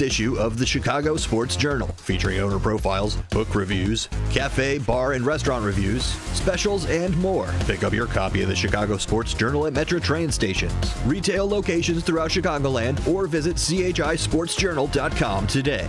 latest issue of the Chicago Sports Journal, featuring owner profiles, book reviews, cafe, bar, and restaurant reviews, specials, and more. Pick up your copy of the Chicago Sports Journal at Metro train stations, retail locations throughout Chicagoland, or visit chisportsjournal.com today.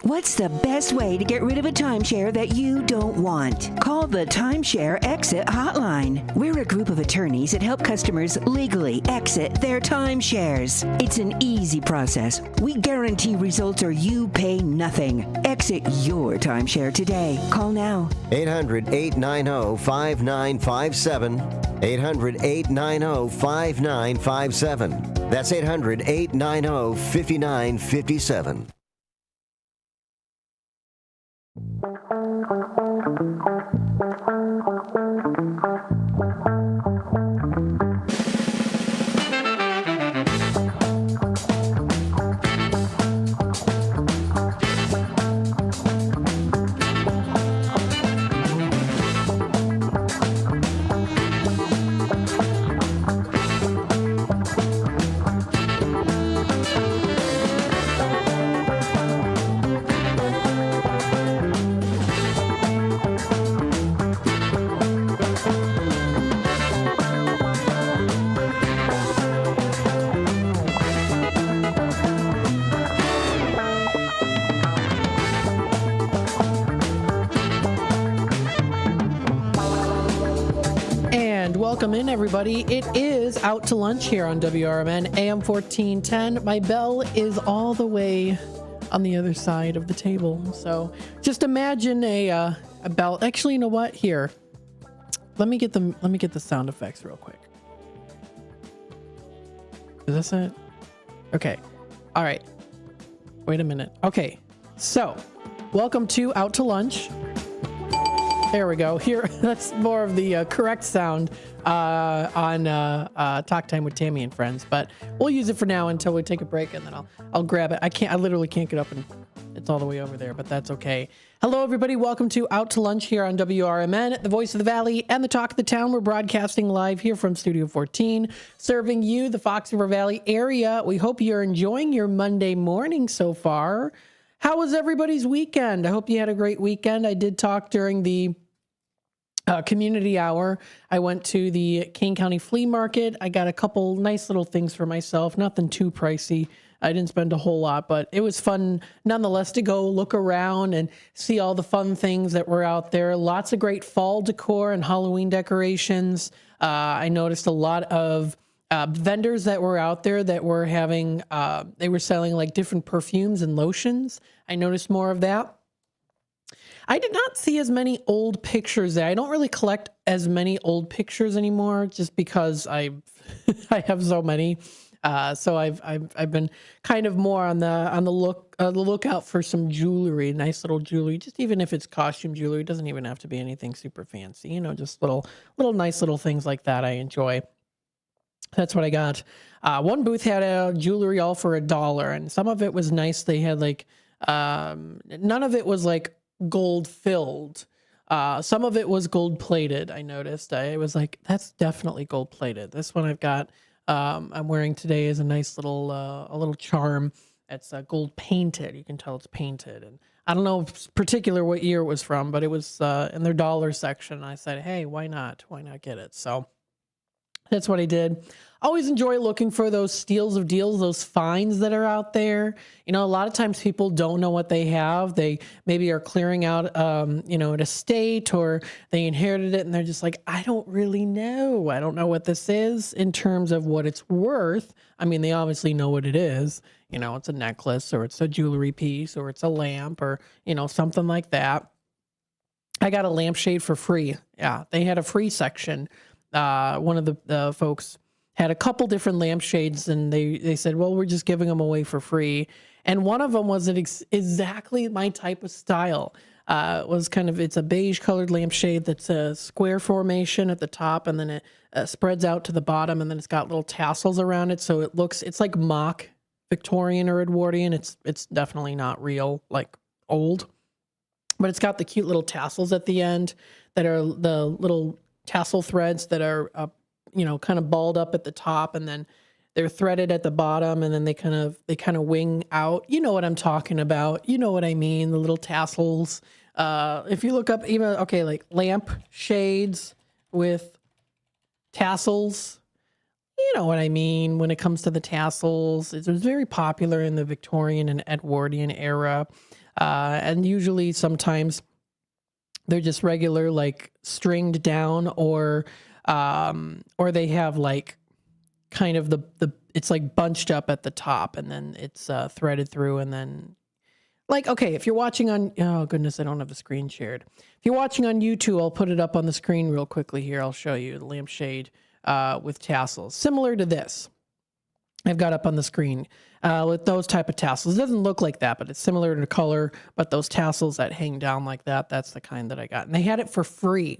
What's the best way to get rid of a timeshare that you don't want? Call the Timeshare Exit Hotline. We're a group of attorneys that help customers legally exit their timeshares. It's an easy process. We guarantee results or you pay nothing. Exit your timeshare today. Call now. 800-890-5957. 800-890-5957. That's 800-890-5957. Welcome in, everybody. It is Out to Lunch here on WRMN AM 1410. My bell is all the way on the other side of the table. So just imagine a bell. Actually, you know what? Here, let me get the sound effects real quick. Is this it? Okay. All right. Wait a minute. Okay. So, welcome to Out to Lunch. There we go. Here, that's more of the correct sound on Talk Time with Tammy and Friends, but we'll use it for now until we take a break, and then I'll grab it. I literally can't get up, and it's all the way over there, but that's okay. Hello, everybody. Welcome to Out to Lunch here on WRMN, the voice of the Valley and the talk of the town. We're broadcasting live here from Studio 14, serving you, the Fox River Valley area. We hope you're enjoying your Monday morning so far. How was everybody's weekend? I hope you had a great weekend. I did talk during the community hour. I went to the Kane County Flea Market. I got a couple nice little things for myself, nothing too pricey. I didn't spend a whole lot, but it was fun nonetheless to go look around and see all the fun things that were out there. Lots of great fall decor and Halloween decorations. I noticed a lot of vendors that were out there that were having, they were selling like different perfumes and lotions. I noticed more of that. I did not see as many old pictures there. I don't really collect as many old pictures anymore, just because I have so many. So I've been kind of more on the lookout for some jewelry, nice little jewelry. Just even if it's costume jewelry, it doesn't even have to be anything super fancy. You know, just little nice little things like that. I enjoy. That's what I got. One booth had a jewelry all for $1, and some of it was nice. They had like none of it was like gold filled. Some of it was gold plated. I noticed. I was like, that's definitely gold plated. This one I've got, I'm wearing today is a nice little, a little charm. It's gold painted. You can tell it's painted. And I don't know particular what year it was from, but it was in their dollar section. I said, hey, why not? Why not get it? So that's what I did. Always enjoy looking for those steals of deals, those finds that are out there. You know, a lot of times people don't know what they have. They maybe are clearing out, you know, an estate, or they inherited it and they're just like, I don't really know. I don't know what this is in terms of what it's worth. I mean, they obviously know what it is. You know, it's a necklace, or it's a jewelry piece, or it's a lamp, or, you know, something like that. I got a lampshade for free. Yeah, they had a free section. One of the folks had a couple different lampshades, and they said, well, we're just giving them away for free. And one of them was exactly my type of style. It was it's a beige colored lampshade that's a square formation at the top, and then it spreads out to the bottom, and then it's got little tassels around it. So it's like mock Victorian or Edwardian. It's definitely not real, like old, but it's got the cute little tassels at the end that are the little tassel threads that are, you know, kind of balled up at the top, and then they're threaded at the bottom and then they kind of wing out. You know what I'm talking about. You know what I mean, the little tassels. If you look up even, like lamp shades with tassels, you know what I mean when it comes to the tassels. It was very popular in the Victorian and Edwardian era. And usually sometimes they're just regular, like stringed down, or they have like kind of the it's like bunched up at the top and then it's threaded through, and then like, okay, if you're watching on, oh goodness, I don't have the screen shared. If you're watching on YouTube, I'll put it up on the screen real quickly here. I'll show you the lampshade with tassels, similar to this. I've got up on the screen with those type of tassels. It doesn't look like that, but it's similar to color. But those tassels that hang down like that, that's the kind that I got. And they had it for free.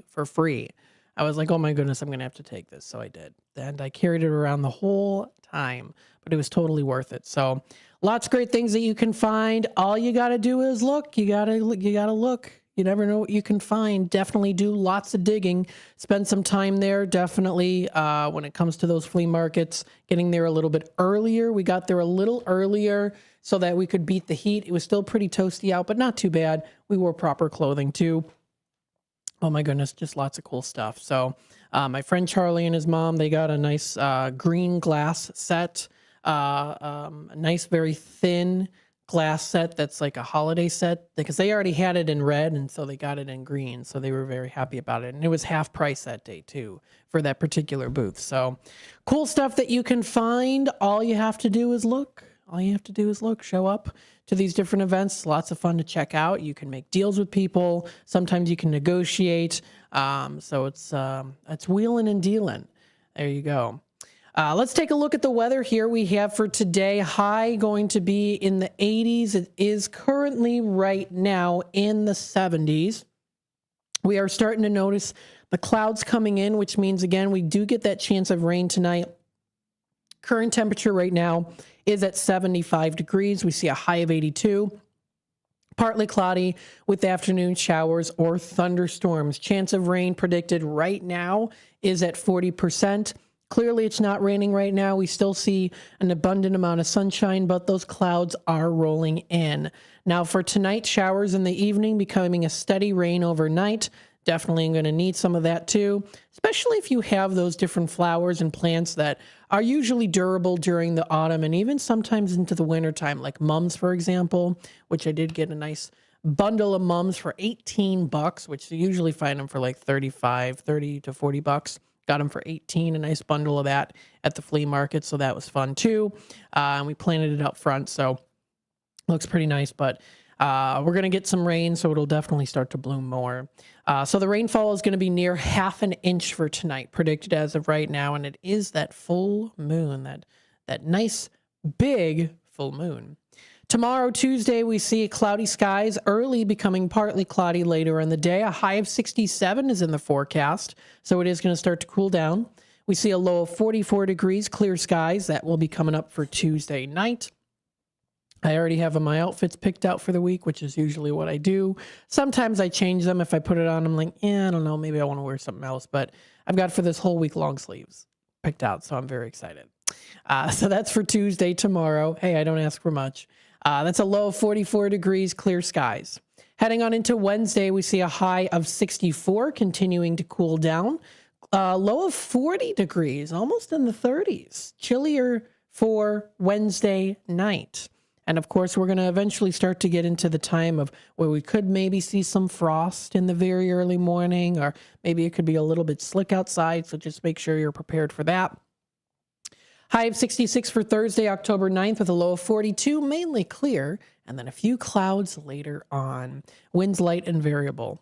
I was like, oh my goodness, I'm going to have to take this. So I did. And I carried it around the whole time, but it was totally worth it. So lots of great things that you can find. All you got to do is look. You got to look. You never know what you can find. Definitely do lots of digging. Spend some time there. Definitely when it comes to those flea markets, getting there a little bit earlier. We got there a little earlier so that we could beat the heat. It was still pretty toasty out, but not too bad. We wore proper clothing too. Oh my goodness, just lots of cool stuff. So my friend Charlie and his mom, they got a nice green glass set, a nice, very thin glass set that's like a holiday set, because they already had it in red, and so they got it in green. So they were very happy about it. And it was half price that day too for that particular booth. So cool stuff that you can find. All you have to do is look. Show up to these different events. Lots of fun to check out. You can make deals with people. Sometimes you can negotiate. So it's wheeling and dealing. There you go. Let's take a look at the weather here we have for today. High going to be in the 80s. It is currently right now in the 70s. We are starting to notice the clouds coming in, which means, again, we do get that chance of rain tonight. Current temperature right now is at 75 degrees. We see a high of 82. Partly cloudy with afternoon showers or thunderstorms. Chance of rain predicted right now is at 40%. Clearly, it's not raining right now. We still see an abundant amount of sunshine, but those clouds are rolling in. Now, for tonight, showers in the evening, becoming a steady rain overnight. Definitely going to need some of that too, especially if you have those different flowers and plants that are usually durable during the autumn and even sometimes into the wintertime, like mums, for example, which I did get a nice bundle of mums for $18, which you usually find them for like 30 to 40 bucks. Got them for 18, a nice bundle of that at the flea market. So that was fun too. And we planted it up front. So looks pretty nice, but we're going to get some rain, so it'll definitely start to bloom more. So the rainfall is going to be near half an inch for tonight, predicted as of right now, and it is that full moon, that nice big full moon. Tomorrow, Tuesday, we see cloudy skies, early becoming partly cloudy later in the day. A high of 67 is in the forecast, so it is going to start to cool down. We see a low of 44 degrees, clear skies. That will be coming up for Tuesday night. I already have my outfits picked out for the week, which is usually what I do. Sometimes I change them. If I put it on, I'm like, I don't know, maybe I want to wear something else. But I've got for this whole week long sleeves picked out, so I'm very excited. So that's for Tuesday, tomorrow. Hey, I don't ask for much. That's a low of 44 degrees, clear skies. Heading on into Wednesday, we see a high of 64, continuing to cool down. Low of 40 degrees, almost in the 30s. Chillier for Wednesday night. And of course, we're going to eventually start to get into the time of where we could maybe see some frost in the very early morning, or maybe it could be a little bit slick outside. So just make sure you're prepared for that. High of 66 for Thursday, October 9th, with a low of 42, mainly clear, and then a few clouds later on. Winds light and variable.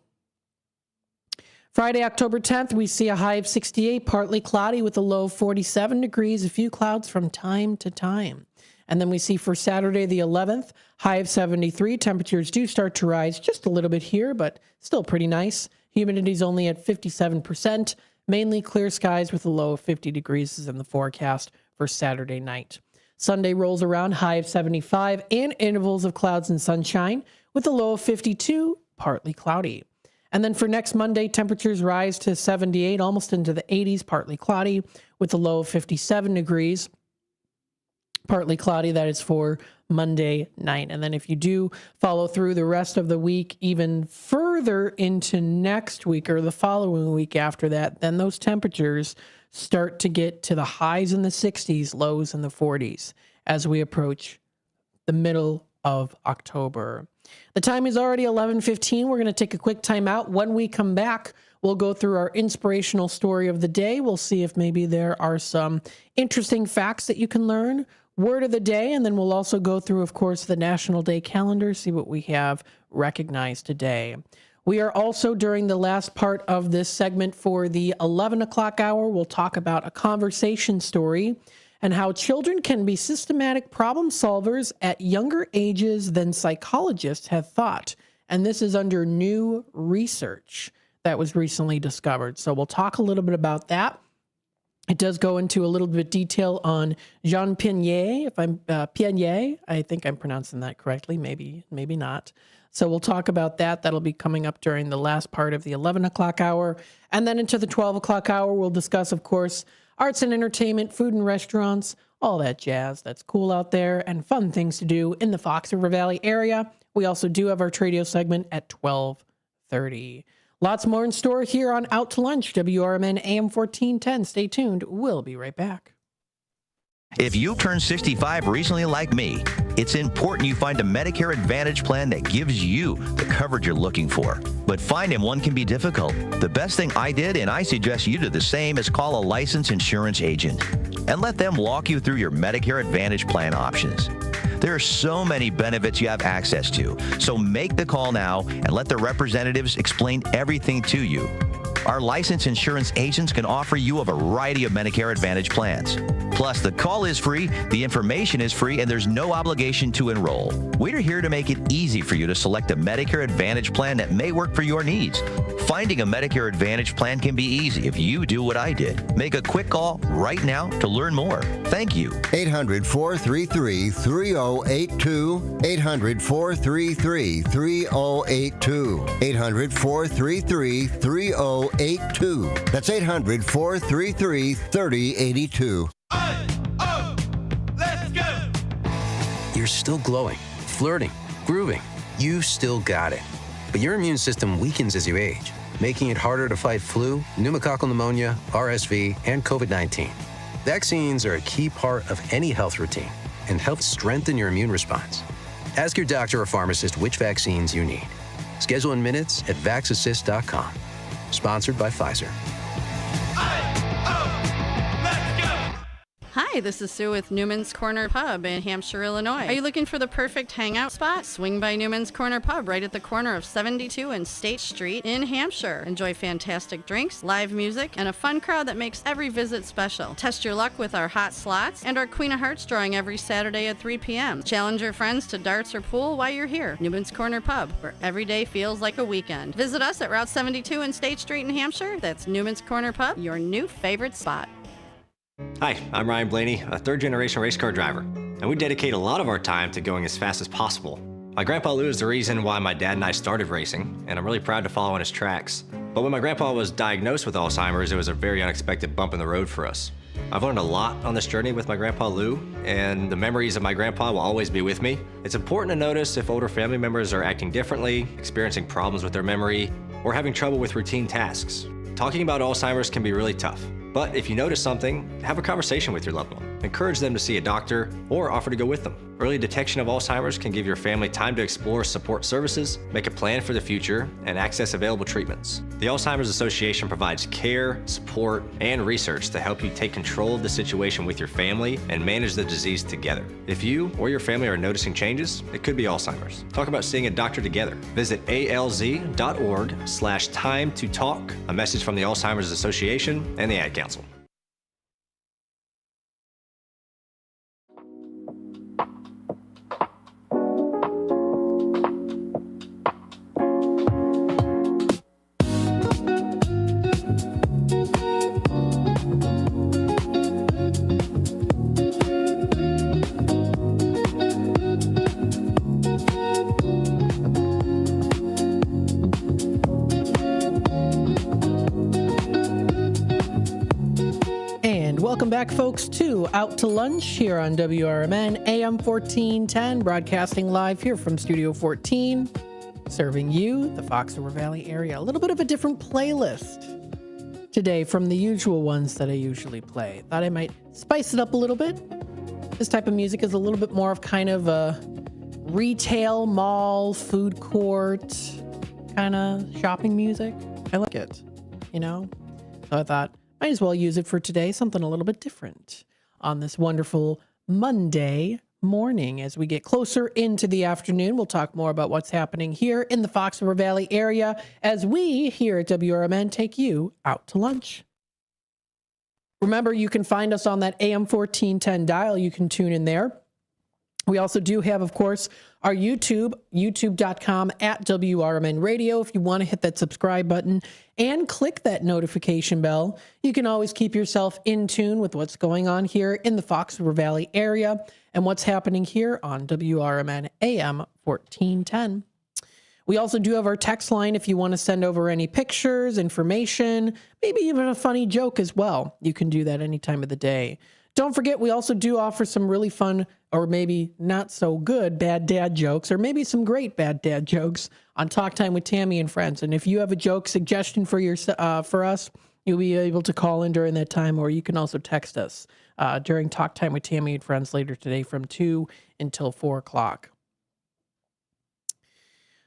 Friday, October 10th, we see a high of 68, partly cloudy with a low of 47 degrees, a few clouds from time to time. And then we see for Saturday, the 11th, high of 73. Temperatures do start to rise just a little bit here, but still pretty nice. Humidity is only at 57%. Mainly clear skies with a low of 50 degrees is in the forecast for Saturday night. Sunday rolls around, high of 75, and intervals of clouds and sunshine with a low of 52, partly cloudy. And then for next Monday, temperatures rise to 78, almost into the 80s, partly cloudy with a low of 57 degrees. partly cloudy. That is for Monday night. And then if you do follow through the rest of the week, even further into next week or the following week after that, then those temperatures start to get to the highs in the 60s, lows in the 40s as we approach the middle of October. The time is already 11:15. We're going to take a quick time out. When we come back, we'll go through our inspirational story of the day. We'll see if maybe there are some interesting facts that you can learn, word of the day, and then we'll also go through, of course, the National Day calendar, see what we have recognized today. We are also, during the last part of this segment for the 11 o'clock hour, we'll talk about a conversation story and how children can be systematic problem solvers at younger ages than psychologists have thought. And this is under new research that was recently discovered. So we'll talk a little bit about that. It does go into a little bit of detail on Jean Piaget, if I'm Piaget. I think I'm pronouncing that correctly, maybe not. So we'll talk about that. That'll be coming up during the last part of the 11 o'clock hour. And then into the 12 o'clock hour, we'll discuss, of course, arts and entertainment, food and restaurants, all that jazz that's cool out there and fun things to do in the Fox River Valley area. We also do have our Tradio segment at 12:30. Lots more in store here on Out to Lunch, WRMN AM 1410. Stay tuned. We'll be right back. If you turned 65 recently like me, it's important you find a Medicare Advantage plan that gives you the coverage you're looking for. But finding one can be difficult. The best thing I did, and I suggest you do the same, is call a licensed insurance agent and let them walk you through your Medicare Advantage plan options. There are so many benefits you have access to, so make the call now and let the representatives explain everything to you. Our licensed insurance agents can offer you a variety of Medicare Advantage plans. Plus, the call is free, the information is free, and there's no obligation to enroll. We're here to make it easy for you to select a Medicare Advantage plan that may work for your needs. Finding a Medicare Advantage plan can be easy if you do what I did. Make a quick call right now to learn more. Thank you. 800-433-3082. 800-433-3082. 800-433-3082. That's 800-433-3082. Let's go! You're still glowing, flirting, grooving. You still got it. But your immune system weakens as you age, making it harder to fight flu, pneumococcal pneumonia, RSV, and COVID-19. Vaccines are a key part of any health routine and help strengthen your immune response. Ask your doctor or pharmacist which vaccines you need. Schedule in minutes at vaxassist.com. Sponsored by Pfizer. Hi, this is Sue with Newman's Corner Pub in Hampshire, Illinois. Are you looking for the perfect hangout spot? Swing by Newman's Corner Pub right at the corner of 72 and State Street in Hampshire. Enjoy fantastic drinks, live music, and a fun crowd that makes every visit special. Test your luck with our hot slots and our Queen of Hearts drawing every Saturday at 3 p.m. Challenge your friends to darts or pool while you're here. Newman's Corner Pub, where every day feels like a weekend. Visit us at Route 72 and State Street in Hampshire. That's Newman's Corner Pub, your new favorite spot. Hi, I'm Ryan Blaney, a third-generation race car driver, and we dedicate a lot of our time to going as fast as possible. My grandpa Lou is the reason why my dad and I started racing, and I'm really proud to follow in his tracks. But when my grandpa was diagnosed with Alzheimer's, it was a very unexpected bump in the road for us. I've learned a lot on this journey with my grandpa Lou, and the memories of my grandpa will always be with me. It's important to notice if older family members are acting differently, experiencing problems with their memory, or having trouble with routine tasks. Talking about Alzheimer's can be really tough. But if you notice something, have a conversation with your loved one. Encourage them to see a doctor or offer to go with them. Early detection of Alzheimer's can give your family time to explore support services, make a plan for the future, and access available treatments. The Alzheimer's Association provides care, support, and research to help you take control of the situation with your family and manage the disease together. If you or your family are noticing changes, it could be Alzheimer's. Talk about seeing a doctor together. Visit alz.org/time-to-talk. A message from the Alzheimer's Association and the Ad Council. Welcome back, folks, to Out to Lunch here on WRMN AM 1410, broadcasting live here from Studio 14, serving you, the Fox River Valley area. A little bit of a different playlist today from the usual ones that I usually play. Thought I might spice it up a little bit. This type of music is a little bit more of kind of a retail, mall, food court kind of shopping music. I like it, you know? So I thought, might as well use it for today, something a little bit different on this wonderful Monday morning. As we get closer into the afternoon, we'll talk more about what's happening here in the Fox River Valley area as we here at WRMN take you out to lunch. Remember, you can find us on that AM 1410 dial. You can tune in there. We also do have, of course, our YouTube, youtube.com/WRMN Radio. If you want to hit that subscribe button and click that notification bell, you can always keep yourself in tune with what's going on here in the Fox River Valley area and what's happening here on WRMN AM 1410. We also do have our text line if you want to send over any pictures, information, maybe even a funny joke as well. You can do that any time of the day. Don't forget, we also do offer some really fun or maybe not so good bad dad jokes, or maybe some great bad dad jokes on Talk Time with Tammy and Friends. And if you have a joke suggestion for us, you'll be able to call in during that time, or you can also text us during Talk Time with Tammy and Friends later today from 2 until 4 o'clock.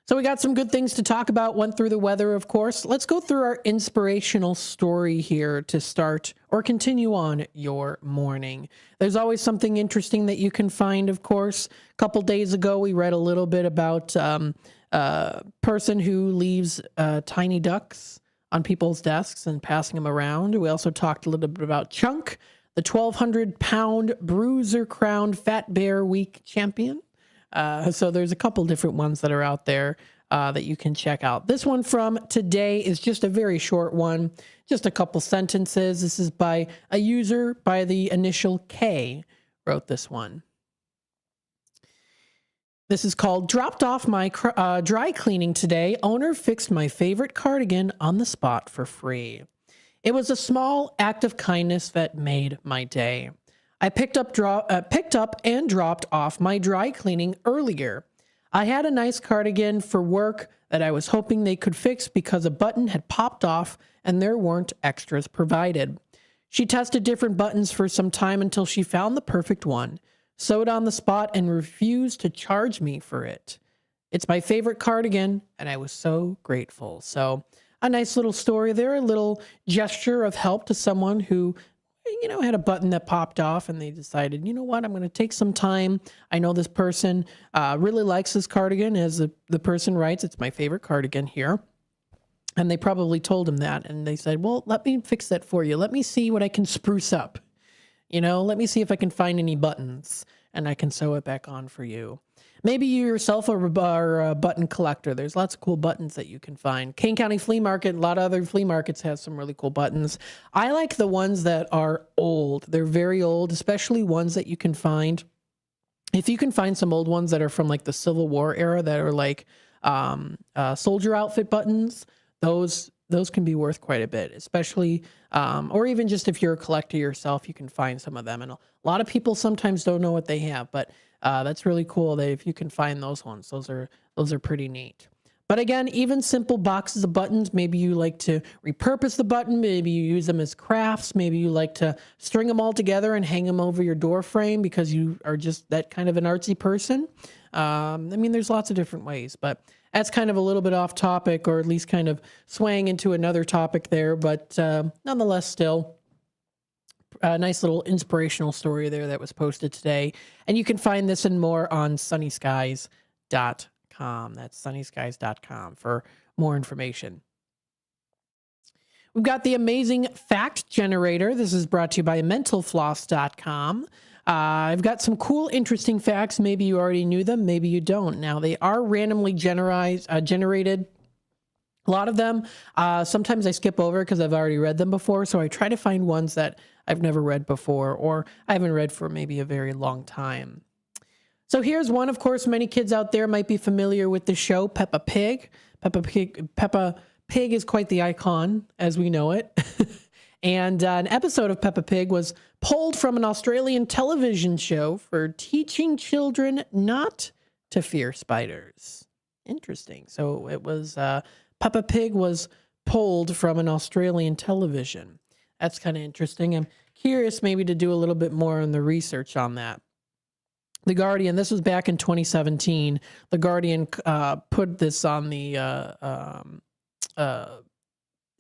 So we got some good things to talk about. Went through the weather, of course. Let's go through our inspirational story here to start or continue on your morning. There's always something interesting that you can find, of course. A couple days ago, we read a little bit about a person who leaves tiny ducks on people's desks and passing them around. We also talked a little bit about Chunk, the 1,200-pound bruiser-crowned Fat Bear Week champion. So there's a couple different ones that are out there that you can check out. This one from today is just a very short one, just a couple sentences. This is by a user by the initial K, wrote this one. This is called, dropped off my dry cleaning today. Owner fixed my favorite cardigan on the spot for free. It was a small act of kindness that made my day. I picked up and dropped off my dry cleaning earlier. I had a nice cardigan for work that I was hoping they could fix because a button had popped off and there weren't extras provided. She tested different buttons for some time until she found the perfect one, sewed on the spot, and refused to charge me for it. It's my favorite cardigan, and I was so grateful. So a nice little story there, a little gesture of help to someone who had a button that popped off and they decided, you know what, I'm going to take some time. I know this person really likes this cardigan. As the person writes, it's my favorite cardigan here. And they probably told him that. And they said, well, let me fix that for you. Let me see what I can spruce up. Let me see if I can find any buttons and I can sew it back on for you. Maybe you yourself are a button collector. There's lots of cool buttons that you can find. Kane County Flea Market, a lot of other flea markets have some really cool buttons. I like the ones that are old. They're very old, especially ones that you can find. If you can find some old ones that are from like the Civil War era that are like soldier outfit buttons, those can be worth quite a bit, especially, or even just if you're a collector yourself, you can find some of them. And a lot of people sometimes don't know what they have, but that's really cool that if you can find those ones, those are pretty neat. But again, even simple boxes of buttons, maybe you like to repurpose the button, maybe you use them as crafts, maybe you like to string them all together and hang them over your door frame because you are just that kind of an artsy person. There's lots of different ways, but that's kind of a little bit off topic, or at least kind of swaying into another topic there, but nonetheless still a nice little inspirational story there that was posted today. And you can find this and more on sunnyskies.com. That's sunnyskies.com for more information. We've got the amazing fact generator. This is brought to you by mentalfloss.com. I've got some cool, interesting facts. Maybe you already knew them, maybe you don't. Now, they are randomly generated. A lot of them, sometimes I skip over because I've already read them before, so I try to find ones that I've never read before or I haven't read for maybe a very long time. So here's one. Of course, many kids out there might be familiar with the show Peppa Pig. Peppa Pig is quite the icon as we know it. And an episode of Peppa Pig was pulled from an Australian television show for teaching children not to fear spiders. Interesting. So it was Peppa Pig was pulled from an Australian television. That's kind of interesting. I'm curious maybe to do a little bit more on the research on that. The Guardian, this was back in 2017. The Guardian put this on the,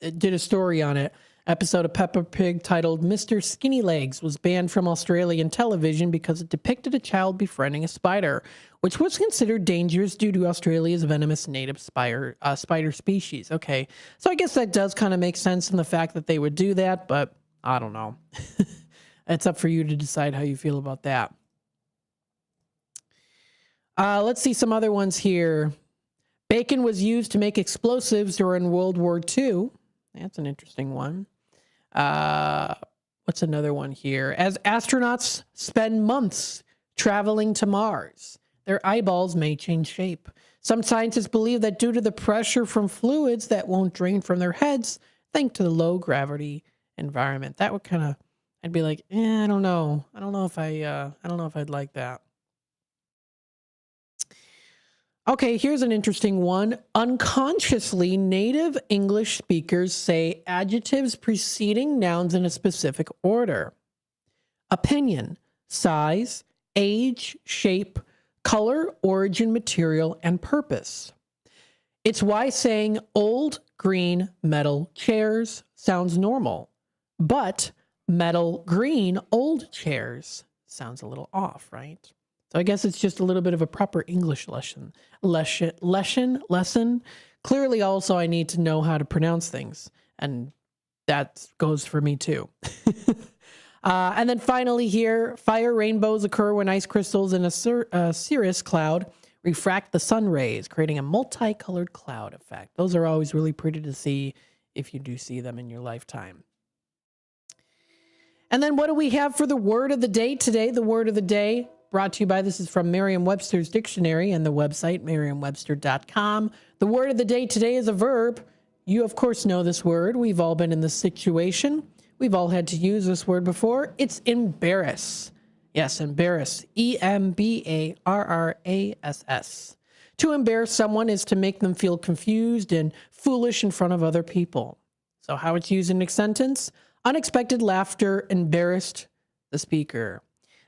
it did a story on it. Episode of Peppa Pig titled Mr. Skinny Legs was banned from Australian television because it depicted a child befriending a spider, which was considered dangerous due to Australia's venomous native spider species. Okay, so I guess that does kind of make sense in the fact that they would do that, but I don't know. It's up for you to decide how you feel about that. Let's see some other ones here. Bacon was used to make explosives during World War II. That's an interesting one. What's another one here? As astronauts spend months traveling to Mars, their eyeballs may change shape. Some scientists believe that due to the pressure from fluids that won't drain from their heads, thanks to the low gravity environment. That would kind of, I'd be like, I don't know. I don't know if I'd like that. Okay, here's an interesting one. Unconsciously, native English speakers say adjectives preceding nouns in a specific order. Opinion, size, age, shape, color, origin, material, and purpose. It's why saying old green metal chairs sounds normal, but metal green old chairs sounds a little off, right? So I guess it's just a little bit of a proper English lesson. Clearly also I need to know how to pronounce things, and that goes for me too. And then finally here, fire rainbows occur when ice crystals in a cirrus cloud refract the sun rays, creating a multicolored cloud effect. Those are always really pretty to see if you do see them in your lifetime. And then what do we have for the word of the day today? The word of the day brought to you by, this is from Merriam-Webster's dictionary and the website merriam-webster.com. The word of the day today is a verb. You, of course, know this word. We've all been in this situation. We've all had to use this word before. It's embarrass. Yes, embarrass. EMBARRASS. To embarrass someone is to make them feel confused and foolish in front of other people. So how it's used in a sentence? Unexpected laughter embarrassed the speaker.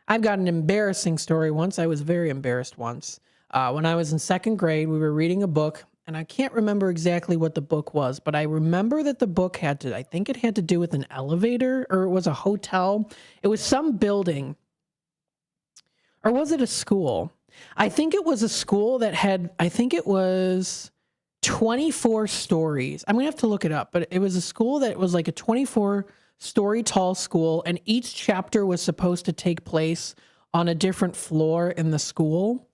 I've got an embarrassing story once. I was very embarrassed once. When I was in second grade, we were reading a book, and I can't remember exactly what the book was, but I remember that the book I think it had to do with an elevator, or it was a hotel. It was some building. Or was it a school? I think it was a school that had, I think it was 24 stories. I'm going to have to look it up, but it was a school that was like a 24-story tall school, and each chapter was supposed to take place on a different floor in the school.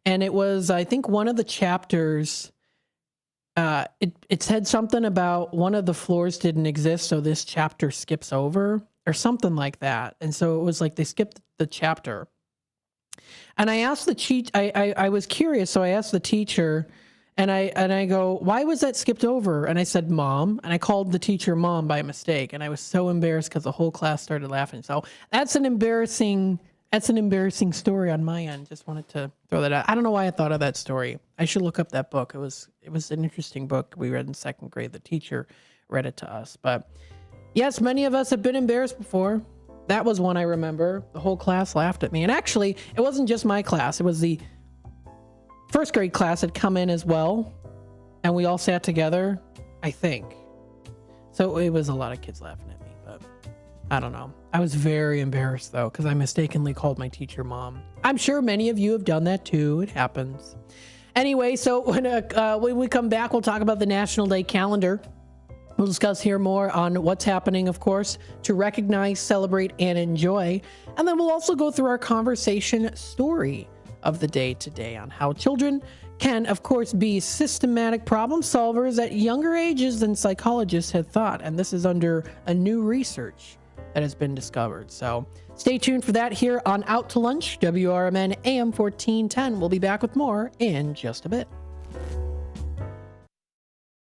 And it was, I think, one of the chapters, it said something about one of the floors didn't exist, so this chapter skips over, or something like that. And so it was like they skipped the chapter. And I asked I was curious, so I asked the teacher, and I go, why was that skipped over? And I said, Mom. And I called the teacher Mom by mistake. And I was so embarrassed because the whole class started laughing. So that's an embarrassing story on my end. Just wanted to throw that out. I don't know why I thought of that story. I should look up that book. It was an interesting book we read in second grade. The teacher read it to us. But yes, many of us have been embarrassed before. That was one I remember. The whole class laughed at me. And actually, it wasn't just my class. It was the first grade class had come in as well, and we all sat together, I think. So it was a lot of kids laughing at me, but I don't know. I was very embarrassed, though, because I mistakenly called my teacher Mom. I'm sure many of you have done that, too. It happens. Anyway, so when we come back, we'll talk about the National Day calendar. We'll discuss here more on what's happening, of course, to recognize, celebrate, and enjoy. And then we'll also go through our conversation story of the day today on how children can, of course, be systematic problem solvers at younger ages than psychologists had thought. And this is under a new research that has been discovered. So stay tuned for that here on Out to Lunch, WRMN AM 1410. We'll be back with more in just a bit.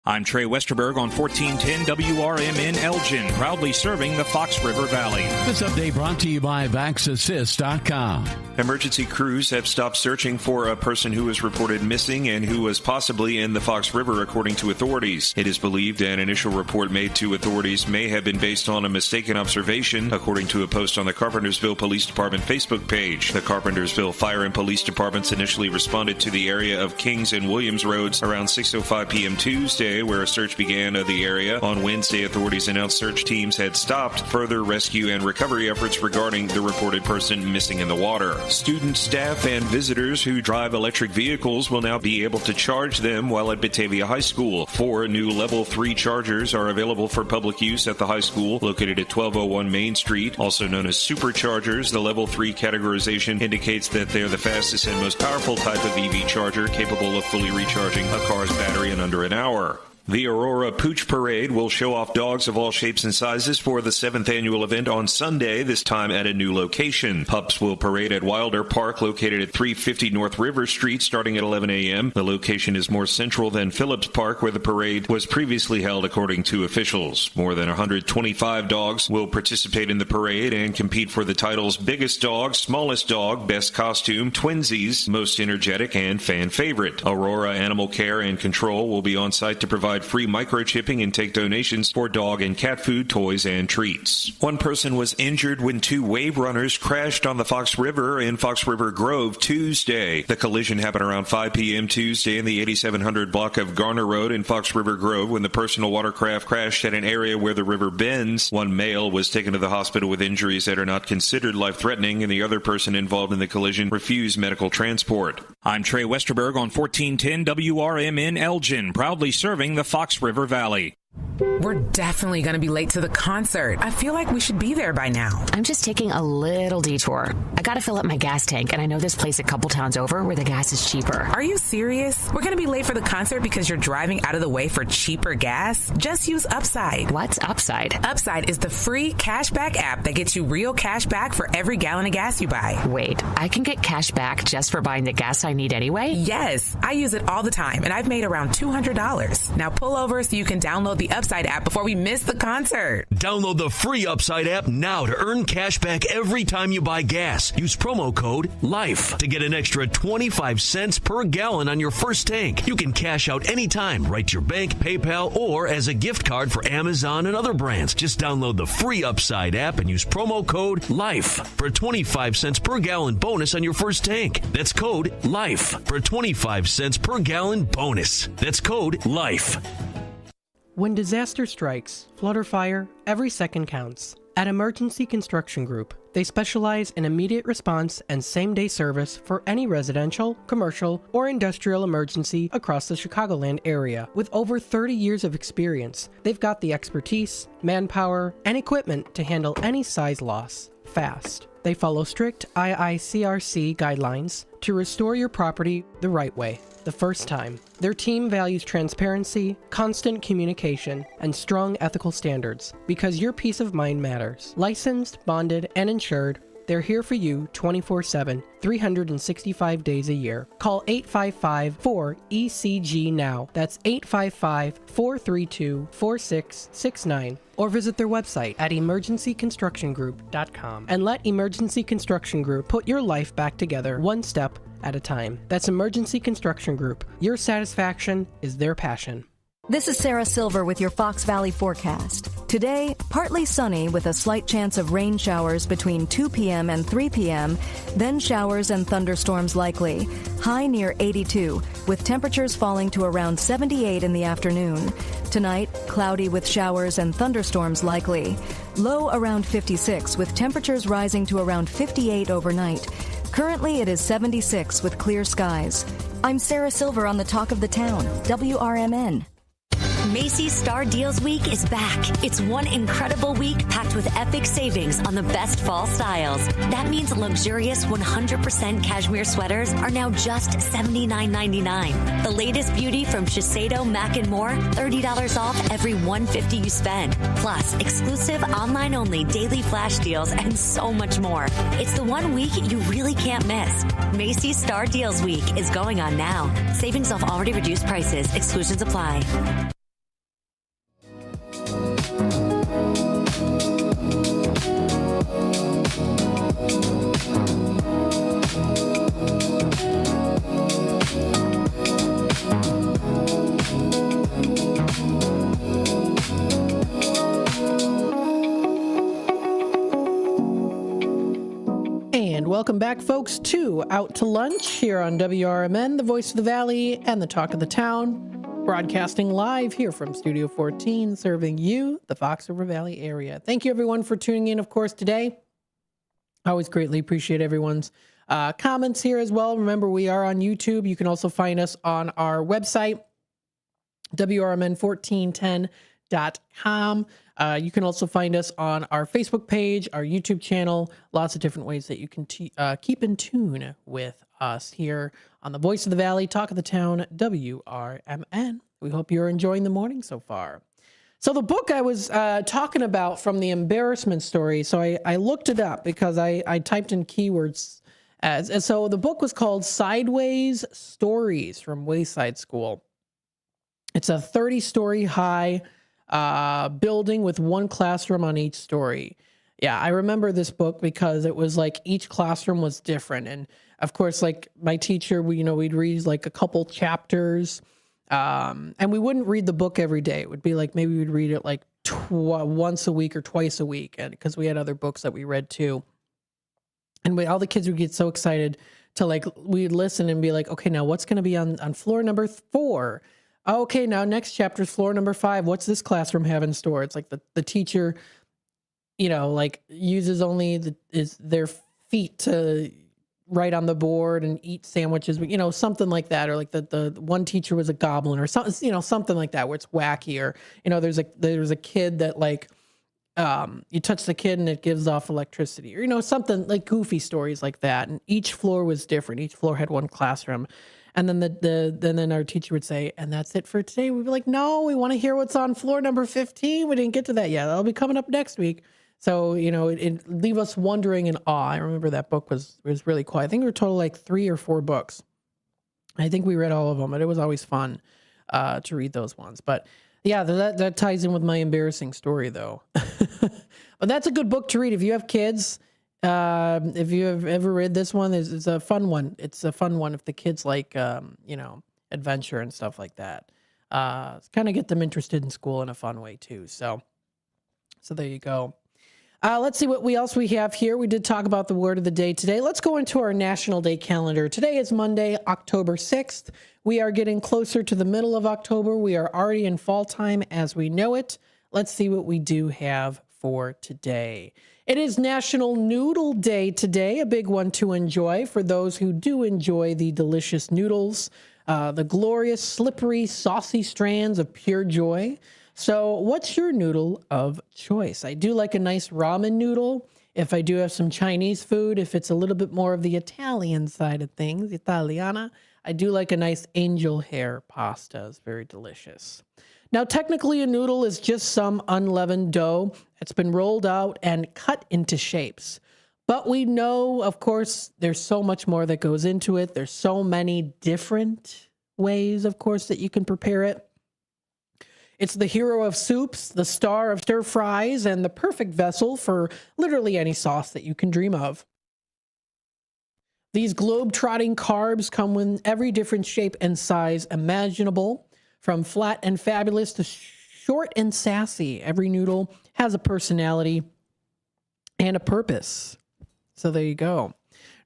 I'm Trey Westerberg on 1410 WRMN Elgin, proudly serving the Fox River Valley. This update brought to you by VaxAssist.com. Emergency crews have stopped searching for a person who was reported missing and who was possibly in the Fox River, according to authorities. It is believed an initial report made to authorities may have been based on a mistaken observation, according to a post on the Carpentersville Police Department Facebook page. The Carpentersville Fire and Police Departments initially responded to the area of Kings and Williams Roads around 6:05 p.m. Tuesday, where a search began of the area. On Wednesday, authorities announced search teams had stopped further rescue and recovery efforts regarding the reported person missing in the water. Students, staff, and visitors who drive electric vehicles will now be able to charge them while at Batavia High School. 4 new Level 3 chargers are available for public use at the high school, located at 1201 Main Street, also known as superchargers. The Level 3 categorization indicates that they're the fastest and most powerful type of EV charger, capable of fully recharging a car's battery in under an hour. The Aurora Pooch Parade will show off dogs of all shapes and sizes for the 7th annual event on Sunday, this time at a new location. Pups will parade at Wilder Park, located at 350 North River Street, starting at 11 a.m. The location is more central than Phillips Park, where the parade was previously held, according to officials. More than 125 dogs will participate in the parade and compete for the titles Biggest Dog, Smallest Dog, Best Costume, Twinsies, Most Energetic, and Fan Favorite. Aurora Animal Care and Control will be on site to provide free microchipping and take donations for dog and cat food, toys, and treats. One person was injured when 2 wave runners crashed on the Fox River in Fox River Grove Tuesday. The collision happened around 5 p.m. Tuesday in the 8700 block of Garner Road in Fox River Grove when the personal watercraft crashed at an area where the river bends. One male was taken to the hospital with injuries that are not considered life-threatening, and the other person involved in the collision refused medical transport. I'm Trey Westerberg on 1410 WRMN Elgin, proudly serving the Fox River Valley. We're definitely going to be late to the concert. I feel like we should be there by now. I'm just taking a little detour. I got to fill up my gas tank, and I know this place a couple towns over where the gas is cheaper. Are you serious? We're going to be late for the concert because you're driving out of the way for cheaper gas? Just use Upside. What's Upside? Upside is the free cashback app that gets you real cash back for every gallon of gas you buy. Wait, I can get cash back just for buying the gas I need anyway? Yes, I use it all the time, and I've made around $200. Now pull over so you can download the Upside app before we miss the concert. Download the free Upside app now to earn cash back every time you buy gas. Use promo code LIFE to get an extra 25 cents per gallon on your first tank. You can cash out anytime, right to your bank, PayPal, or as a gift card for Amazon and other brands. Just download the free Upside app and use promo code LIFE for a 25 cents per gallon bonus on your first tank. That's code LIFE for a 25 cents per gallon bonus. That's code LIFE. When disaster strikes, flood or fire, every second counts. At Emergency Construction Group, they specialize in immediate response and same-day service for any residential, commercial, or industrial emergency across the Chicagoland area. With over 30 years of experience, they've got the expertise, manpower, and equipment to handle any size loss fast. They follow strict IICRC guidelines to restore your property the right way, the first time. Their team values transparency, constant communication, and strong ethical standards because your peace of mind matters. Licensed, bonded, and insured, they're here for you 24/7, 365 days a year. Call 855-4ECG now. That's 855-432-4669. Or visit their website at emergencyconstructiongroup.com and let Emergency Construction Group put your life back together one step at a time. That's Emergency Construction Group. Your satisfaction is their passion. This is Sarah Silver with your Fox Valley forecast. Today, partly sunny with a slight chance of rain showers between 2 p.m. and 3 p.m., then showers and thunderstorms likely. High near 82, with temperatures falling to around 78 in the afternoon. Tonight, cloudy with showers and thunderstorms likely. Low around 56, with temperatures rising to around 58 overnight. Currently, it is 76 with clear skies. I'm Sarah Silver on the Talk of the Town, WRMN. Macy's Star Deals Week is back. It's one incredible week packed with epic savings on the best fall styles. That means luxurious 100% cashmere sweaters are now just $79.99. The latest beauty from Shiseido, Mac & More, $30 off every $150 you spend. Plus, exclusive online-only daily flash deals and so much more. It's the one week you really can't miss. Macy's Star Deals Week is going on now. Savings off already reduced prices. Exclusions apply. Welcome back, folks, to Out to Lunch here on WRMN, the voice of the Valley and the talk of the town. Broadcasting live here from Studio 14, serving you, the Fox River Valley area. Thank you, everyone, for tuning in, of course, today. I always greatly appreciate everyone's comments here as well. Remember, we are on YouTube. You can also find us on our website, WRMN1410.com. You can also find us on our Facebook page, our YouTube channel, lots of different ways that you can keep in tune with us here on the Voice of the Valley, Talk of the Town, WRMN. We hope you're enjoying the morning so far. So the book I was talking about from the embarrassment story, so I looked it up because I typed in keywords. And so the book was called Sideways Stories from Wayside School. It's a 30-story high building with one classroom on each story. Yeah, I remember this book because it was like each classroom was different. And of course, like my teacher, we'd read like a couple chapters, and we wouldn't read the book every day. It would be like, maybe we'd read it like once a week or twice a week. And because we had other books that we read too. And all the kids would get so excited to we'd listen and be like, okay, now what's going to be on floor number 4? Okay, now next chapter is floor number 5. What's this classroom have in store? It's like the teacher, uses only their feet to write on the board and eat sandwiches, something like that. Or like the one teacher was a goblin or something, something like that where it's wacky. Or, there's a kid that you touch the kid and it gives off electricity, or, something like goofy stories like that. And each floor was different. Each floor had one classroom. And then then our teacher would say, and that's it for today. We'd be like, no, we want to hear what's on floor number 15. We didn't get to that yet. That'll be coming up next week. So, it leave us wondering in awe. I remember that book was really cool. I think there were total 3 or 4 books. I think we read all of them, but it was always fun to read those ones. But yeah, that ties in with my embarrassing story though. But that's a good book to read. If you have kids, if you have ever read this one, it's a fun one. It's a fun one if the kids like, adventure and stuff like that. Kind of get them interested in school in a fun way too. So there you go. Let's see what else we have here. We did talk about the word of the day today. Let's go into our National Day calendar. Today is Monday, October 6th. We are getting closer to the middle of October. We are already in fall time as we know it. Let's see what we do have for today. It is National Noodle Day today, a big one to enjoy for those who do enjoy the delicious noodles, the glorious, slippery, saucy strands of pure joy. So what's your noodle of choice? I do like a nice ramen noodle. If I do have some Chinese food, if it's a little bit more of the Italian side of things, Italiana, I do like a nice angel hair pasta. It's very delicious. Now, technically, a noodle is just some unleavened dough. It's been rolled out and cut into shapes. But we know, of course, there's so much more that goes into it. There's so many different ways, of course, that you can prepare it. It's the hero of soups, the star of stir fries, and the perfect vessel for literally any sauce that you can dream of. These globe-trotting carbs come in every different shape and size imaginable, from flat and fabulous to short and sassy. Every noodle has a personality and a purpose. So there you go.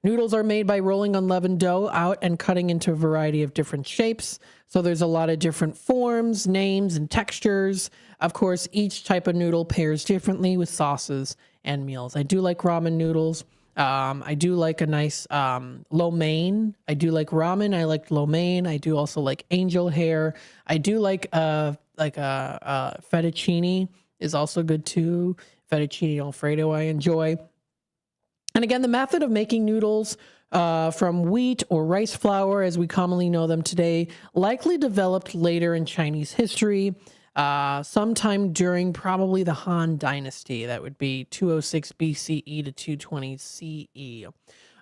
Noodles are made by rolling unleavened dough out and cutting into a variety of different shapes. So there's a lot of different forms, names, and textures. Of course, each type of noodle pairs differently with sauces and meals. I do like ramen noodles. I do like a nice lo mein. I do like ramen. I like lo mein. I do also like angel hair. I do like fettuccine is also good too. Fettuccine Alfredo I enjoy. And again, the method of making noodles from wheat or rice flour, as we commonly know them today, likely developed later in Chinese history, sometime during probably the Han Dynasty. That would be 206 BCE to 220 CE.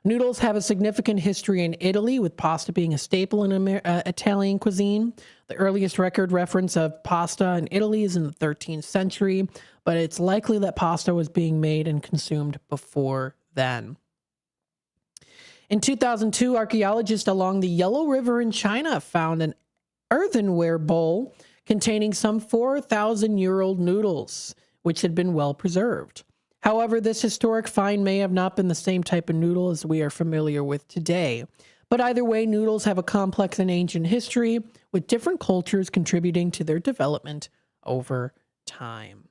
Noodles have a significant history in Italy, with pasta being a staple in Italian cuisine. The earliest record reference of pasta in Italy is in the 13th century, but it's likely that pasta was being made and consumed before then. In 2002, archaeologists along the Yellow River in China found an earthenware bowl containing some 4,000-year-old noodles, which had been well preserved. However, this historic find may have not been the same type of noodle as we are familiar with today. But either way, noodles have a complex and ancient history, with different cultures contributing to their development over time.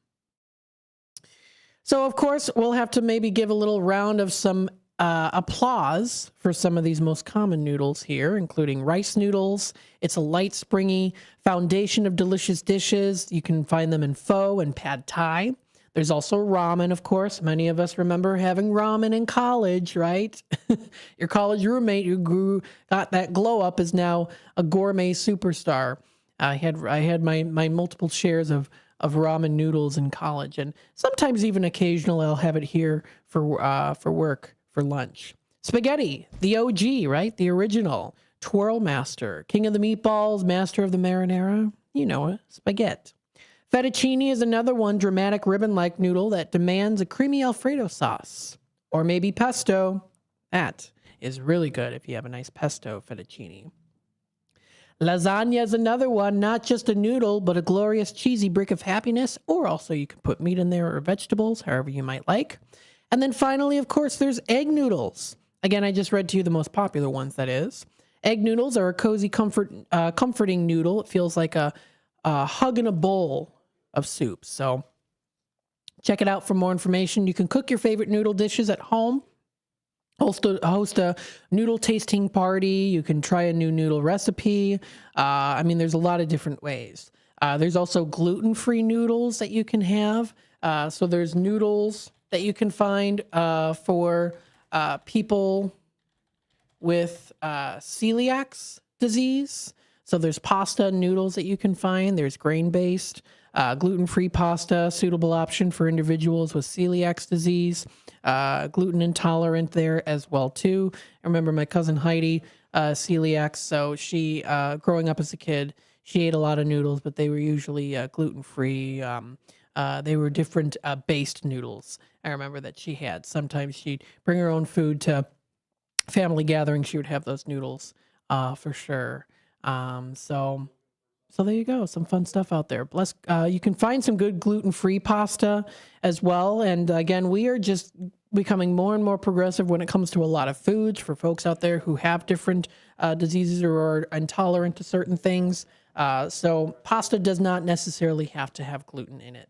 So, of course, we'll have to maybe give a little round of some applause for some of these most common noodles here, including rice noodles. It's a light, springy foundation of delicious dishes. You can find them in pho and pad thai. There's also ramen, of course. Many of us remember having ramen in college, right? Your college roommate who got that glow up is now a gourmet superstar. I had my multiple shares of ramen noodles in college, and sometimes even occasionally I'll have it here for work for lunch. Spaghetti, the OG, right? The original. Twirl master, king of the meatballs, master of the marinara. You know it, spaghetti. Fettuccine is another one, dramatic ribbon-like noodle that demands a creamy Alfredo sauce. Or maybe pesto. That is really good if you have a nice pesto fettuccine. Lasagna is another one, not just a noodle, but a glorious cheesy brick of happiness, or also you can put meat in there or vegetables, however you might like. And then finally, of course, there's egg noodles. Again, I just read to you the most popular ones, that is. Egg noodles are a cozy, comforting noodle. It feels like a hug in a bowl of soup. So check it out for more information. You can cook your favorite noodle dishes at home. Host a noodle tasting party. You can try a new noodle recipe. There's a lot of different ways. There's also gluten-free noodles that you can have. So there's noodles that you can find for people with celiac disease. So there's pasta noodles that you can find. There's grain-based, gluten-free pasta, suitable option for individuals with celiac disease. Gluten intolerant there as well too. I remember my cousin Heidi, celiac, so she, growing up as a kid, she ate a lot of noodles, but they were usually gluten-free. They were different based noodles. I remember that she had. Sometimes she'd bring her own food to family gatherings. She would have those noodles for sure. So there you go. Some fun stuff out there. You can find some good gluten-free pasta as well. And again, we are just becoming more and more progressive when it comes to a lot of foods for folks out there who have different diseases or are intolerant to certain things. So pasta does not necessarily have to have gluten in it.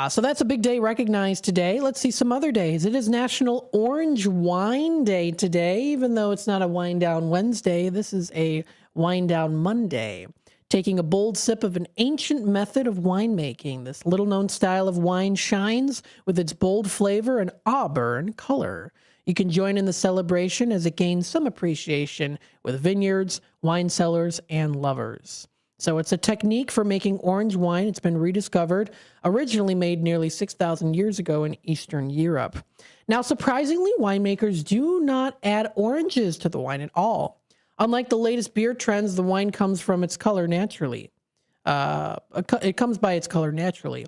So that's a big day recognized today. Let's see some other days. It is National Orange Wine Day today, even though it's not a Wine Down Wednesday. This is a Wine Down Monday. Taking a bold sip of an ancient method of winemaking. This little-known style of wine shines with its bold flavor and auburn color. You can join in the celebration as it gains some appreciation with vineyards, wine cellars, and lovers. So it's a technique for making orange wine. It's been rediscovered, originally made nearly 6,000 years ago in Eastern Europe. Now, surprisingly, winemakers do not add oranges to the wine at all. Unlike the latest beer trends, the wine comes from its color naturally. It comes by its color naturally.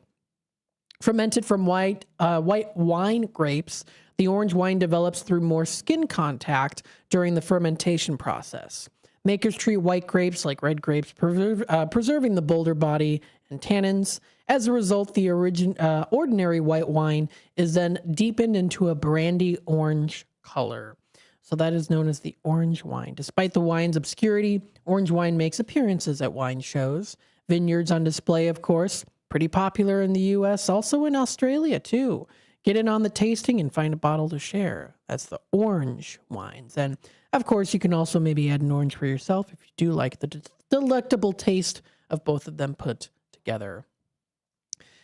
Fermented from white wine grapes, the orange wine develops through more skin contact during the fermentation process. Makers treat white grapes like red grapes, preserving the bolder body and tannins. As a result, the ordinary white wine is then deepened into a brandy orange color. So that is known as the orange wine. Despite the wine's obscurity, orange wine makes appearances at wine shows. Vineyards on display, of course, pretty popular in the U.S., also in Australia, too. Get in on the tasting and find a bottle to share. That's the orange wines. And, of course, you can also maybe add an orange for yourself if you do like the delectable taste of both of them put together.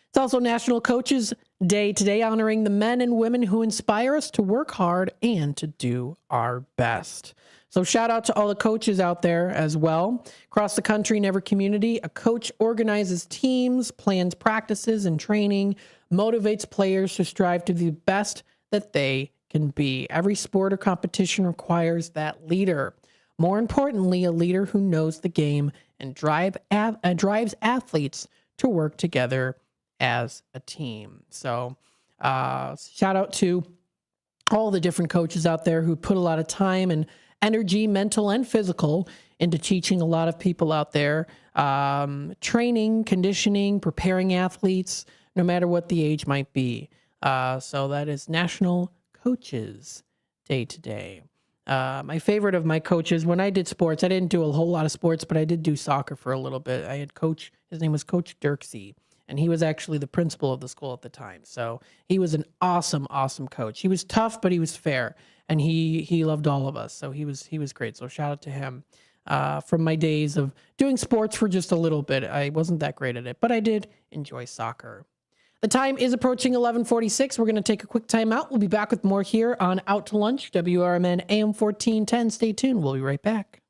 It's also National Coaches Day today, honoring the men and women who inspire us to work hard and to do our best. So shout out to all the coaches out there as well. Across the country in every community, a coach organizes teams, plans practices and training, motivates players to strive to be the best that they can be. Every sport or competition requires that leader. More importantly, a leader who knows the game and drives athletes to work together as a team. So shout out to all the different coaches out there who put a lot of time and energy, mental and physical, into teaching a lot of people out there, training, conditioning, preparing athletes, no matter what the age might be. So that is National Coaches Day today. My favorite of my coaches, when I did sports, I didn't do a whole lot of sports, but I did do soccer for a little bit. I had his name was Coach Dirksey, and he was actually the principal of the school at the time. So he was an awesome, awesome coach. He was tough, but he was fair, and he loved all of us. So he was great. So shout out to him. From my days of doing sports for just a little bit, I wasn't that great at it, but I did enjoy soccer. The time is approaching 11:46. We're going to take a quick time out. We'll be back with more here on Out to Lunch, WRMN AM 1410. Stay tuned. We'll be right back.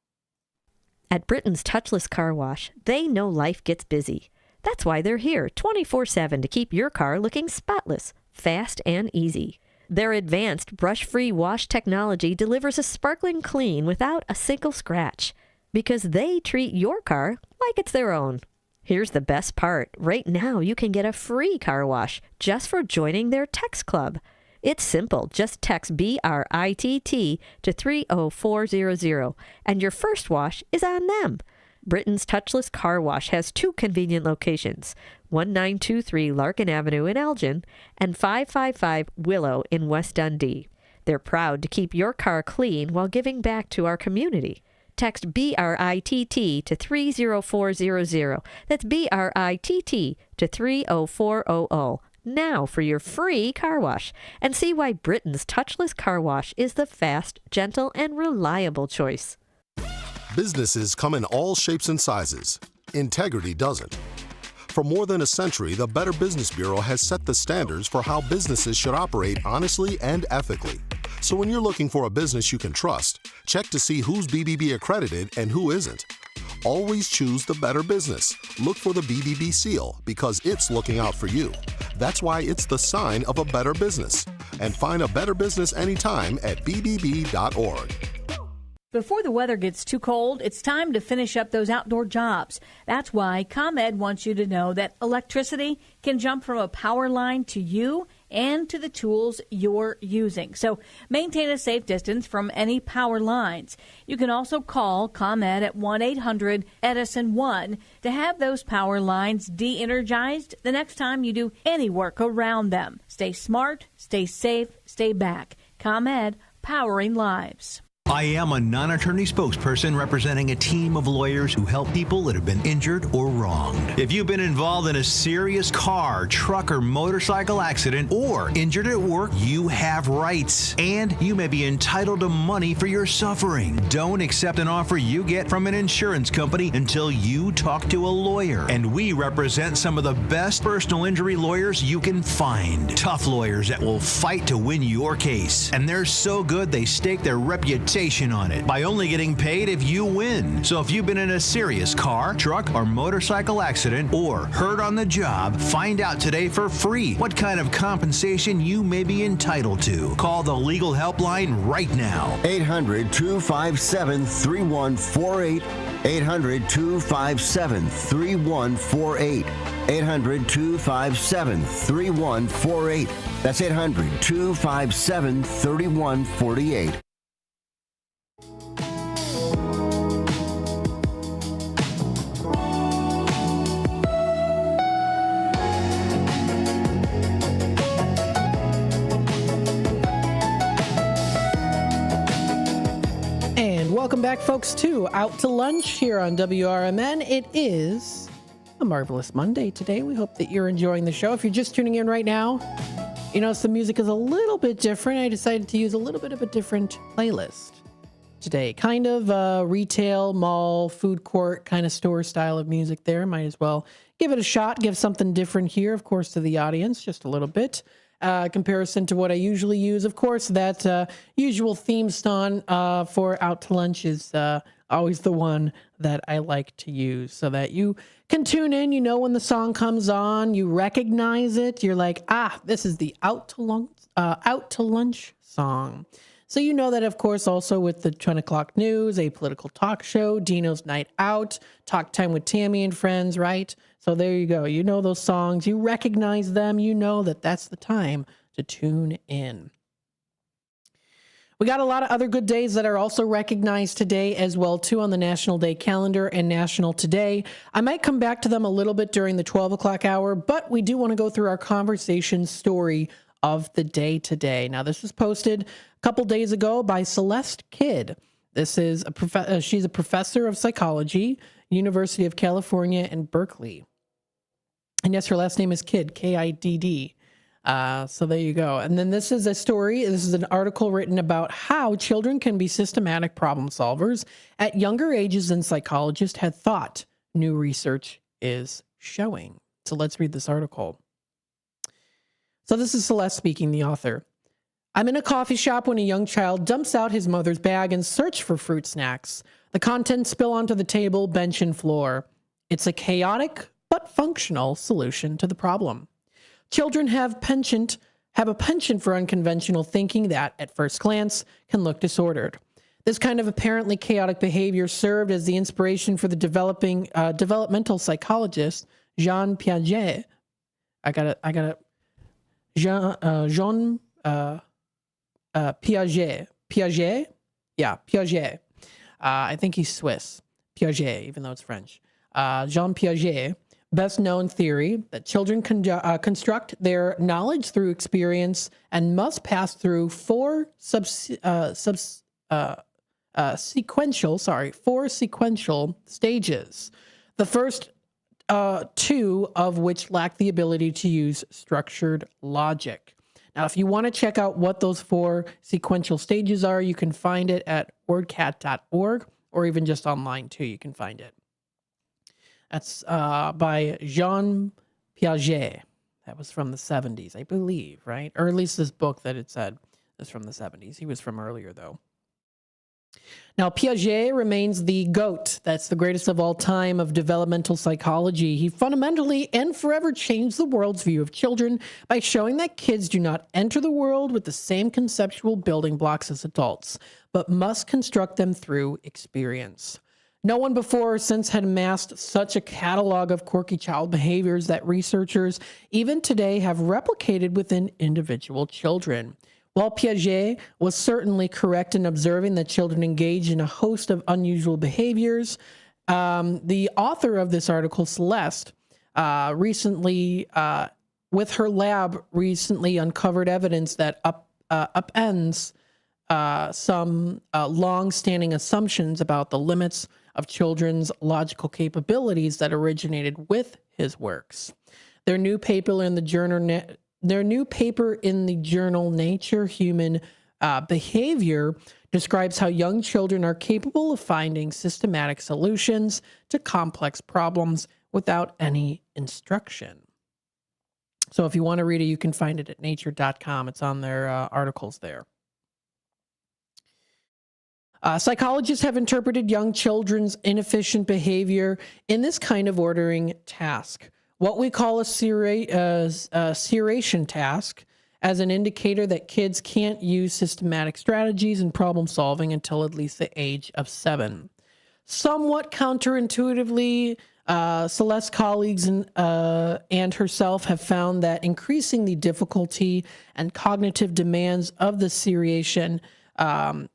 At Britain's Touchless Car Wash, they know life gets busy. That's why they're here 24/7 to keep your car looking spotless, fast, and easy. Their advanced brush-free wash technology delivers a sparkling clean without a single scratch, because they treat your car like it's their own. Here's the best part. Right now, you can get a free car wash just for joining their text club. It's simple. Just text BRITT to 30400, and your first wash is on them. Britain's Touchless Car Wash has two convenient locations, 1923 Larkin Avenue in Elgin and 555 Willow in West Dundee. They're proud to keep your car clean while giving back to our community. Text BRITT to 30400. That's BRITT to 30400 now for your free car wash, and see why Britain's Touchless Car Wash is the fast, gentle, and reliable choice. Businesses come in all shapes and sizes. Integrity doesn't. For more than a century, the Better Business Bureau has set the standards for how businesses should operate honestly and ethically. So when you're looking for a business you can trust, check to see who's BBB accredited and who isn't. Always choose the Better Business. Look for the BBB seal because it's looking out for you. That's why it's the sign of a better business. And find a better business anytime at bbb.org. Before the weather gets too cold, it's time to finish up those outdoor jobs. That's why ComEd wants you to know that electricity can jump from a power line to you and to the tools you're using. So maintain a safe distance from any power lines. You can also call ComEd at 1-800-EDISON-1 to have those power lines de-energized the next time you do any work around them. Stay smart, stay safe, stay back. ComEd, powering lives. I am a non-attorney spokesperson representing a team of lawyers who help people that have been injured or wronged. If you've been involved in a serious car, truck, or motorcycle accident or injured at work, you have rights, and you may be entitled to money for your suffering. Don't accept an offer you get from an insurance company until you talk to a lawyer. And we represent some of the best personal injury lawyers you can find. Tough lawyers that will fight to win your case. And they're so good they stake their reputation on it by only getting paid if you win. So if you've been in a serious car, truck, or motorcycle accident or hurt on the job, find out today for free what kind of compensation you may be entitled to. Call the legal helpline right now. 800-257-3148. 800-257-3148. 800-257-3148. That's 800-257-3148. Welcome back, folks, to Out to Lunch here on WRMN. It is a marvelous Monday today. We hope that you're enjoying the show. If you're just tuning in right now, you notice the music is a little bit different. I decided to use a little bit of a different playlist. today. Kind of retail, mall, food court kind of store style of music there. Might as well give it a shot, give something different here, of course, to the audience, just a little bit. Comparison to what I usually use. Of course, that usual theme song for Out to Lunch is always the one that I like to use so that you can tune in. You know when the song comes on, you recognize it. You're like, this is the Out to Lunch song. So you know that, of course, also with the 10 o'clock news, a political talk show, Dino's Night Out, Talk Time with Tammy and Friends, right? So there you go. You know those songs. You recognize them. You know that that's the time to tune in. We got a lot of other good days that are also recognized today as well, too, on the National Day calendar and National Today. I might come back to them a little bit during the 12 o'clock hour, but we do want to go through our conversation story of the day today. Now, this was posted a couple days ago by Celeste Kidd. This is she's a professor of psychology, University of California in Berkeley. And yes, her last name is Kidd, K-I-D-D. So there you go. And then this is a story. This is an article written about how children can be systematic problem solvers at younger ages than psychologists had thought. New research is showing. So let's read this article. So this is Celeste speaking, the author. I'm in a coffee shop when a young child dumps out his mother's bag and searches for fruit snacks. The contents spill onto the table, bench, and floor. It's a chaotic but functional solution to the problem. Children have a penchant for unconventional thinking that, at first glance, can look disordered. This kind of apparently chaotic behavior served as the inspiration for the developmental psychologist Jean Piaget. Jean Piaget. Piaget? Yeah, Piaget. I think he's Swiss. Piaget, even though it's French. Jean Piaget, best known theory that children construct their knowledge through experience and must pass through four sequential stages. The first two of which lack the ability to use structured logic. Now, if you want to check out what those four sequential stages are, you can find it at wordcat.org or even just online too. You can find it. That's by Jean Piaget. That was from the 70s, I believe, right? Or at least this book that it said is from the 70s. He was from earlier, though. Now, Piaget remains the GOAT. That's the greatest of all time of developmental psychology. He fundamentally and forever changed the world's view of children by showing that kids do not enter the world with the same conceptual building blocks as adults, but must construct them through experience. No one before or since had amassed such a catalog of quirky child behaviors that researchers even today have replicated within individual children. While Piaget was certainly correct in observing that children engage in a host of unusual behaviors, the author of this article, Celeste, recently, with her lab, recently uncovered evidence that upends some long-standing assumptions about the limits of children's logical capabilities that originated with his works. Their new paper in the journal Nature Human Behavior describes how young children are capable of finding systematic solutions to complex problems without any instruction. So if you want to read it, you can find it at nature.com. It's on their articles there. Psychologists have interpreted young children's inefficient behavior in this kind of ordering task, what we call a seriation task, as an indicator that kids can't use systematic strategies in problem solving until at least the age of 7. Somewhat counterintuitively, Celeste's colleagues and herself have found that increasing the difficulty and cognitive demands of the seriation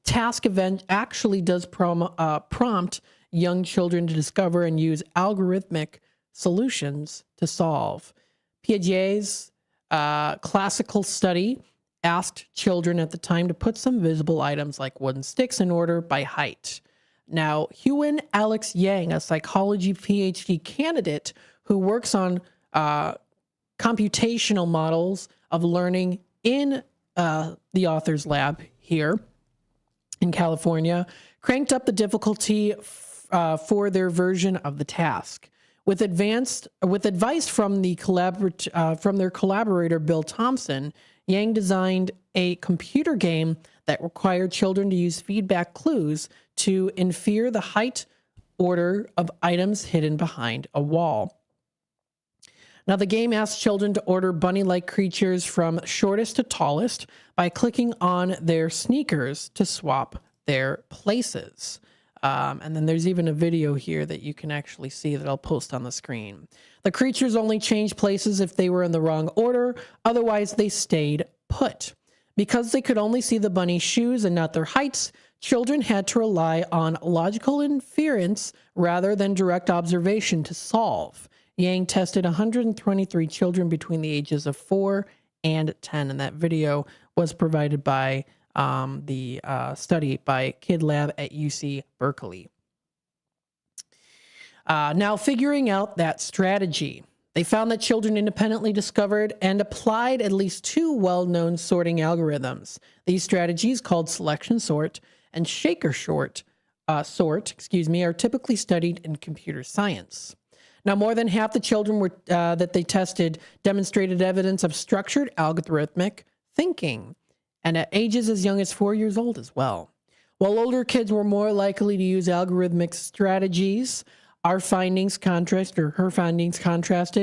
task event actually does prompt young children to discover and use algorithmic solutions to solve. Piaget's classical study asked children at the time to put some visible items like wooden sticks in order by height. Now, Hyun Alex Yang, a psychology PhD candidate who works on computational models of learning in the author's lab here in California, cranked up the difficulty for their version of the task. With advice from their collaborator Bill Thompson, Yang designed a computer game that required children to use feedback clues to infer the height order of items hidden behind a wall. Now, the game asks children to order bunny-like creatures from shortest to tallest by clicking on their sneakers to swap their places. And then there's even a video here that you can actually see that I'll post on the screen. The creatures only changed places if they were in the wrong order. Otherwise, they stayed put. Because they could only see the bunny's shoes and not their heights, children had to rely on logical inference rather than direct observation to solve. Yang tested 123 children between the ages of 4 and 10, and that video was provided by the study by Kid Lab at UC Berkeley. Now, figuring out that strategy. They found that children independently discovered and applied at least 2 well-known sorting algorithms. These strategies, called selection sort and shaker sort, are typically studied in computer science. Now, more than half the children that they tested demonstrated evidence of structured algorithmic thinking, and at ages as young as 4 years old as well. While older kids were more likely to use algorithmic strategies, her findings contrasted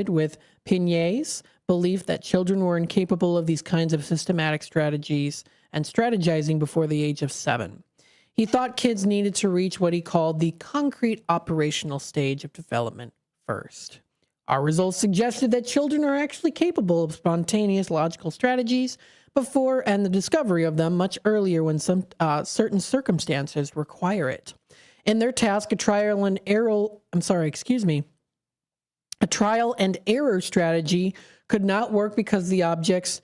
with Pignet's belief that children were incapable of these kinds of systematic strategies and strategizing before the age of 7. He thought kids needed to reach what he called the concrete operational stage of development first. Our results suggested that children are actually capable of spontaneous logical strategies before and the discovery of them much earlier when some certain circumstances require it. In their task, a trial and error strategy could not work because the objects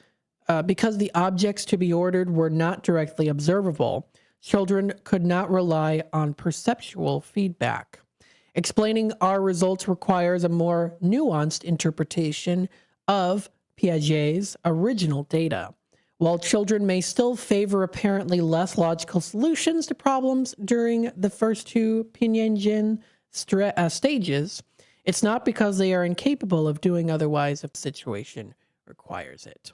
to be ordered were not directly observable. Children could not rely on perceptual feedback. Explaining our results requires a more nuanced interpretation of Piaget's original data. While children may still favor apparently less logical solutions to problems during the first 2 Piaget stages, it's not because they are incapable of doing otherwise if the situation requires it.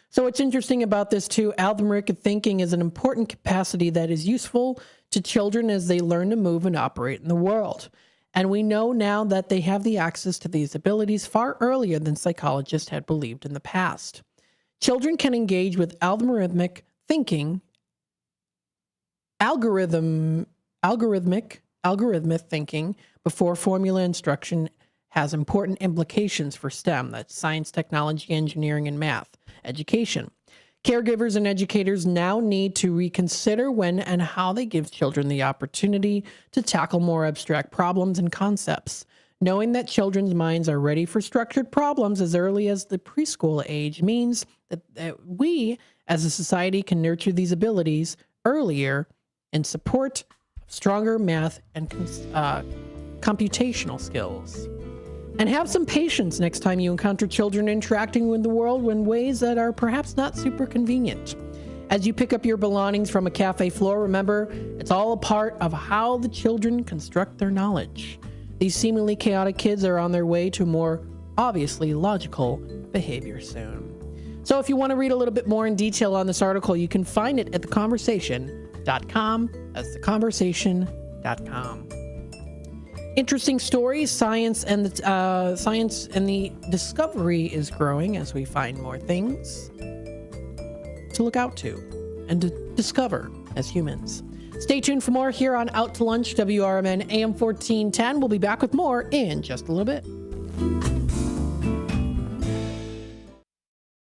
So what's interesting about this too, algorithmic thinking is an important capacity that is useful to children as they learn to move and operate in the world. And we know now that they have the access to these abilities far earlier than psychologists had believed in the past. Children can engage with algorithmic thinking, algorithmic thinking before formula instruction has important implications for STEM, that's science, technology, engineering, and math education. Caregivers and educators now need to reconsider when and how they give children the opportunity to tackle more abstract problems and concepts. Knowing that children's minds are ready for structured problems as early as the preschool age means that we, as a society, can nurture these abilities earlier in support of stronger math and computational skills. And have some patience next time you encounter children interacting with the world in ways that are perhaps not super convenient. As you pick up your belongings from a cafe floor, remember, it's all a part of how the children construct their knowledge. These seemingly chaotic kids are on their way to more obviously logical behavior soon. So if you want to read a little bit more in detail on this article, you can find it at theconversation.com. That's theconversation.com. Interesting stories. Science and the discovery is growing as we find more things to look out to and to discover as humans. Stay tuned for more here on Out to Lunch, WRMN AM 1410. We'll be back with more in just a little bit.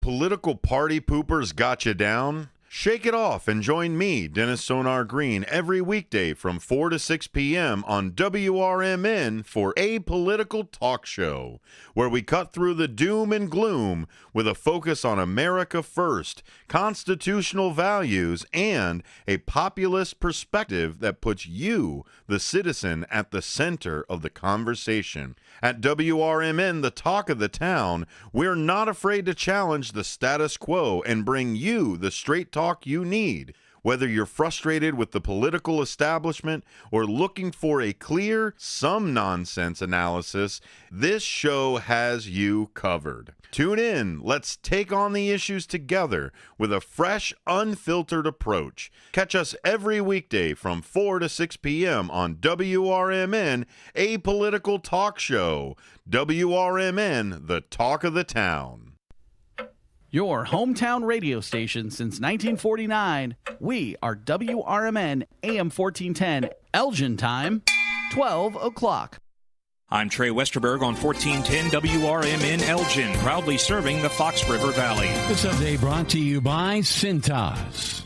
Political party poopers got you down? Shake it off and join me, Dennis Sonar Green, every weekday from 4 to 6 p.m. on WRMN for A Political Talk Show, where we cut through the doom and gloom with a focus on America first, constitutional values, and a populist perspective that puts you, the citizen, at the center of the conversation. At WRMN, the talk of the town, we're not afraid to challenge the status quo and bring you the straight talk you need. Whether you're frustrated with the political establishment or looking for a clear, some nonsense analysis, this show has you covered. Tune in. Let's take on the issues together with a fresh, unfiltered approach. Catch us every weekday from 4 to 6 p.m. on WRMN, a political talk show. WRMN, the talk of the town. Your hometown radio station since 1949. We are WRMN AM 1410, Elgin time, 12 o'clock. I'm Trey Westerberg on 1410 WRMN Elgin, proudly serving the Fox River Valley. This update brought to you by Cintas.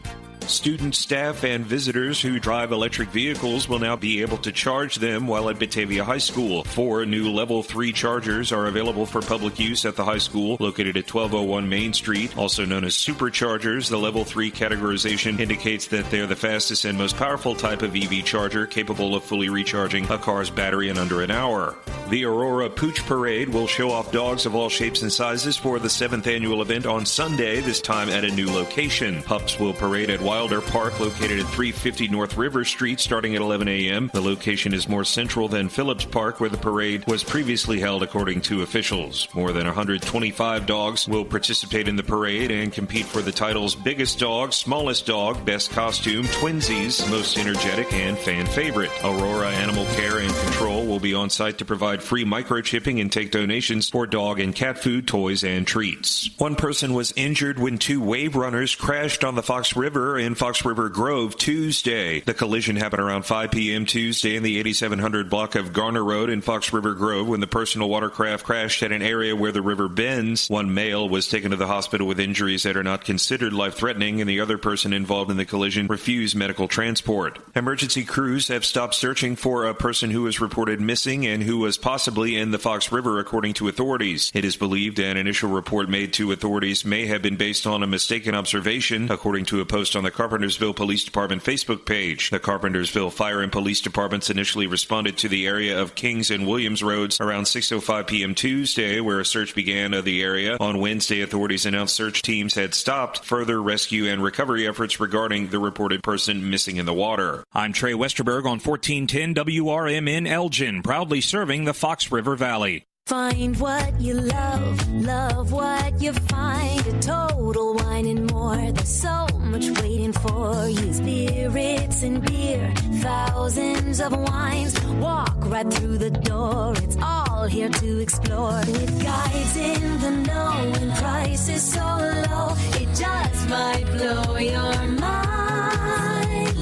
Students, staff, and visitors who drive electric vehicles will now be able to charge them while at Batavia High School. 4 new Level 3 chargers are available for public use at the high school, located at 1201 Main Street, also known as superchargers. The Level 3 categorization indicates that they're the fastest and most powerful type of EV charger, capable of fully recharging a car's battery in under an hour. The Aurora Pooch Parade will show off dogs of all shapes and sizes for the 7th annual event on Sunday, this time at a new location. Pups will parade at Wilder Park, located at 350 North River Street, starting at 11 a.m. The location is more central than Phillips Park, where the parade was previously held, according to officials. More than 125 dogs will participate in the parade and compete for the titles Biggest Dog, Smallest Dog, Best Costume, Twinsies, Most Energetic, and Fan Favorite. Aurora Animal Care and Control will be on site to provide free microchipping and take donations for dog and cat food, toys, and treats. One person was injured when 2 wave runners crashed on the Fox River in Fox River Grove Tuesday. The collision happened around 5 p.m. Tuesday in the 8700 block of Garner Road in Fox River Grove when the personal watercraft crashed at an area where the river bends. One male was taken to the hospital with injuries that are not considered life-threatening, and the other person involved in the collision refused medical transport. Emergency crews have stopped searching for a person who was reported missing and who was possibly in the Fox River, according to authorities. It is believed an initial report made to authorities may have been based on a mistaken observation, according to a post on the Carpentersville Police Department Facebook page. The Carpentersville Fire and Police Departments initially responded to the area of Kings and Williams Roads around 6:05 p.m. Tuesday, where a search began of the area. On Wednesday, authorities announced search teams had stopped further rescue and recovery efforts regarding the reported person missing in the water. I'm Trey Westerberg on 1410 WRMN Elgin, proudly serving the Fox River Valley. Find what you love, love what you find. A Total Wine and More. There's so much waiting for you. Spirits and beer, thousands of wines. Walk right through the door. It's all here to explore. With guides in the know and prices so low, it just might blow your mind.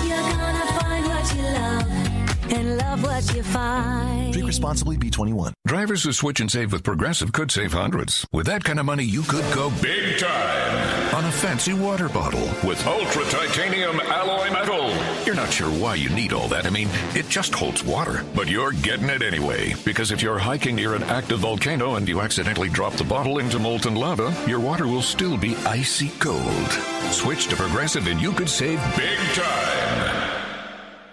You're gonna find what you love and love what you find. Drink responsibly, B21. Drivers who switch and save with Progressive could save hundreds. With that kind of money, you could go big time on a fancy water bottle with ultra titanium alloy metal. You're not sure why you need all that. I mean, it just holds water, but you're getting it anyway. Because if you're hiking near an active volcano and you accidentally drop the bottle into molten lava, your water will still be icy cold. Switch to Progressive and you could save big time.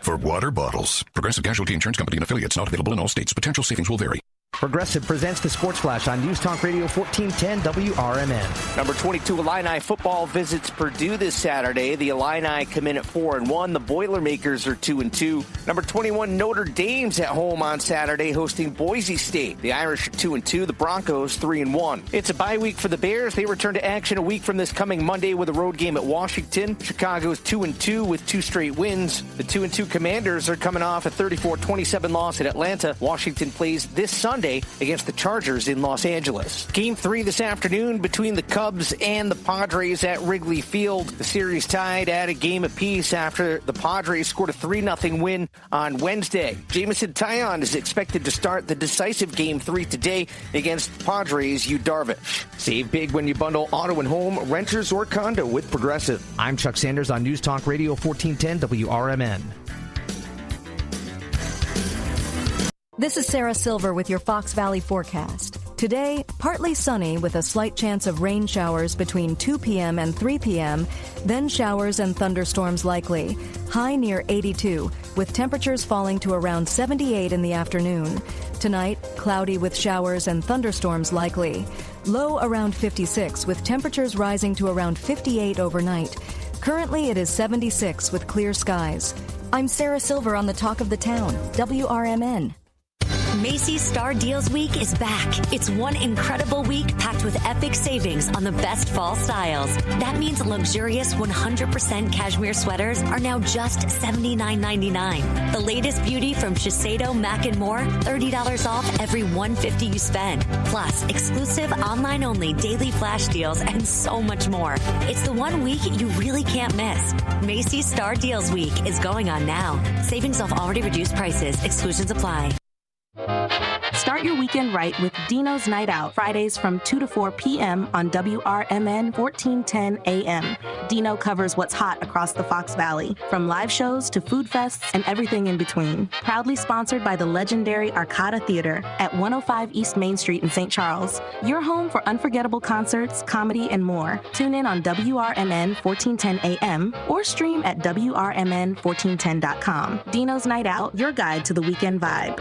For water bottles, Progressive Casualty Insurance Company and affiliates, not available in all states. Potential savings will vary. Progressive presents the Sports Flash on News Talk Radio 1410 WRMN. Number 22 Illini football visits Purdue this Saturday. The Illini come in at 4-1. The Boilermakers are 2-2. Number 21 Notre Dame's at home on Saturday, hosting Boise State. The Irish are 2-2. The Broncos 3-1. It's a bye week for the Bears. They return to action a week from this coming Monday with a road game at Washington. Chicago's 2-2 with 2 straight wins. The 2-2 Commanders are coming off a 34-27 loss at Atlanta. Washington plays this Sunday against the Chargers in Los Angeles. Game 3 this afternoon between the Cubs and the Padres at Wrigley Field. The series tied at a game apiece after the Padres scored a 3-0 win on Wednesday. Jamison Taillon is expected to start the decisive Game 3 today against the Padres' Yu Darvish. Save big when you bundle auto and home, renters, or condo with Progressive. I'm Chuck Sanders on News Talk Radio 1410 WRMN. This is Sarah Silver with your Fox Valley forecast. Today, partly sunny with a slight chance of rain showers between 2 p.m. and 3 p.m., then showers and thunderstorms likely. High near 82, with temperatures falling to around 78 in the afternoon. Tonight, cloudy with showers and thunderstorms likely. Low around 56, with temperatures rising to around 58 overnight. Currently, it is 76 with clear skies. I'm Sarah Silver on the Talk of the Town, WRMN. Macy's Star Deals Week is back. It's one incredible week packed with epic savings on the best fall styles. That means luxurious 100% cashmere sweaters are now just $79.99. The latest beauty from Shiseido, Mac & More, $30 off every $150 you spend. Plus, exclusive online-only daily flash deals and so much more. It's the one week you really can't miss. Macy's Star Deals Week is going on now. Savings off already reduced prices. Exclusions apply. Start your weekend right with Dino's Night Out, Fridays from 2 to 4 p.m. on WRMN 1410 AM. Dino covers what's hot across the Fox Valley, from live shows to food fests and everything in between. Proudly sponsored by the legendary Arcada Theater at 105 East Main Street in St. Charles. Your home for unforgettable concerts, comedy, and more. Tune in on WRMN 1410 AM or stream at WRMN1410.com. Dino's Night Out, your guide to the weekend vibe.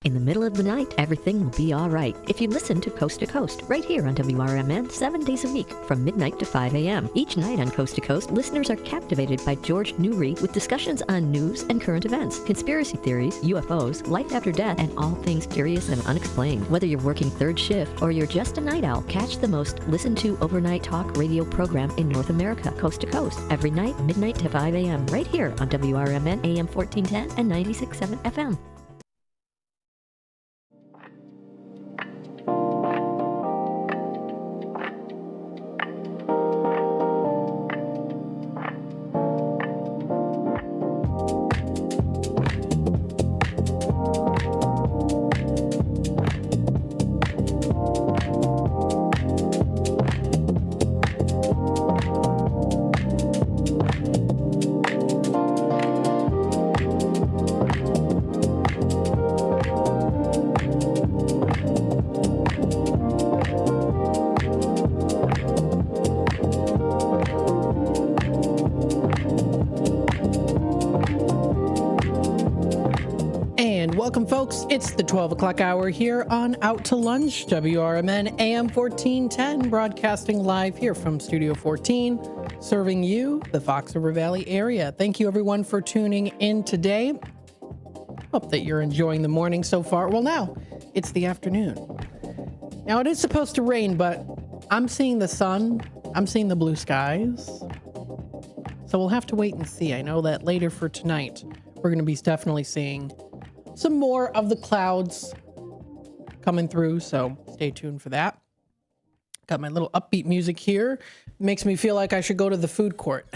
In the middle of the night, everything will be all right if you listen to Coast right here on WRMN 7 days a week from midnight to 5 a.m. Each night on Coast to Coast, listeners are captivated by George Newry with discussions on news and current events, conspiracy theories, UFOs, life after death, and all things curious and unexplained. Whether you're working third shift or you're just a night owl, catch the most listened to overnight talk radio program in North America, Coast to Coast, every night, midnight to 5 a.m. right here on WRMN AM 1410 and 96.7 FM. Welcome, folks. It's the 12 o'clock hour here on Out to Lunch, WRMN AM 1410, broadcasting live here from Studio 14, serving you, the Fox River Valley area. Thank you, everyone, for tuning in today. Hope that you're enjoying the morning so far. Well, now, it's the afternoon. Now, it is supposed to rain, but I'm seeing the sun. I'm seeing the blue skies. So we'll have to wait and see. I know that later for tonight, we're going to be definitely seeing some more of the clouds coming through, so stay tuned for that. Got my little upbeat music here. Makes me feel like I should go to the food court.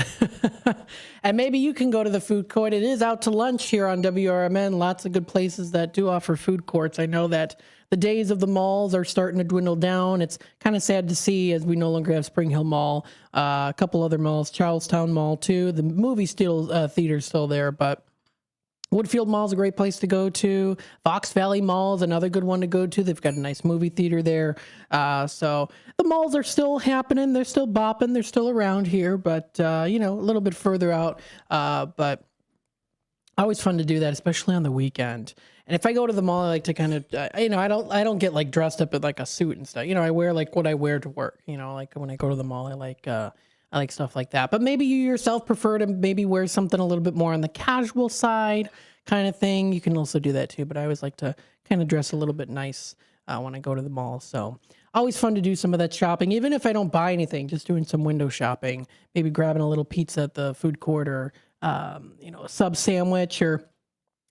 And maybe you can go to the food court. It is Out to Lunch here on WRMN. Lots of good places that do offer food courts. I know that the days of the malls are starting to dwindle down. It's kind of sad to see as we no longer have Spring Hill Mall. A couple other malls, Charlestown Mall too. The movie theater's still there, but Woodfield Mall is a great place to go to. Fox Valley Mall is another good one to go to. They've got a nice movie theater there. So the malls are still happening. They're still bopping. They're still around here, but, a little bit further out. But always fun to do that, especially on the weekend. And if I go to the mall, I like to kind of, I don't get like dressed up in like a suit and stuff. I wear like what I wear to work. Like when I go to the mall, I like stuff like that. But maybe you yourself prefer to maybe wear something a little bit more on the casual side kind of thing. You can also do that too. But I always like to kind of dress a little bit nice when I go to the mall. So always fun to do some of that shopping. Even if I don't buy anything, just doing some window shopping, maybe grabbing a little pizza at the food court or, a sub sandwich or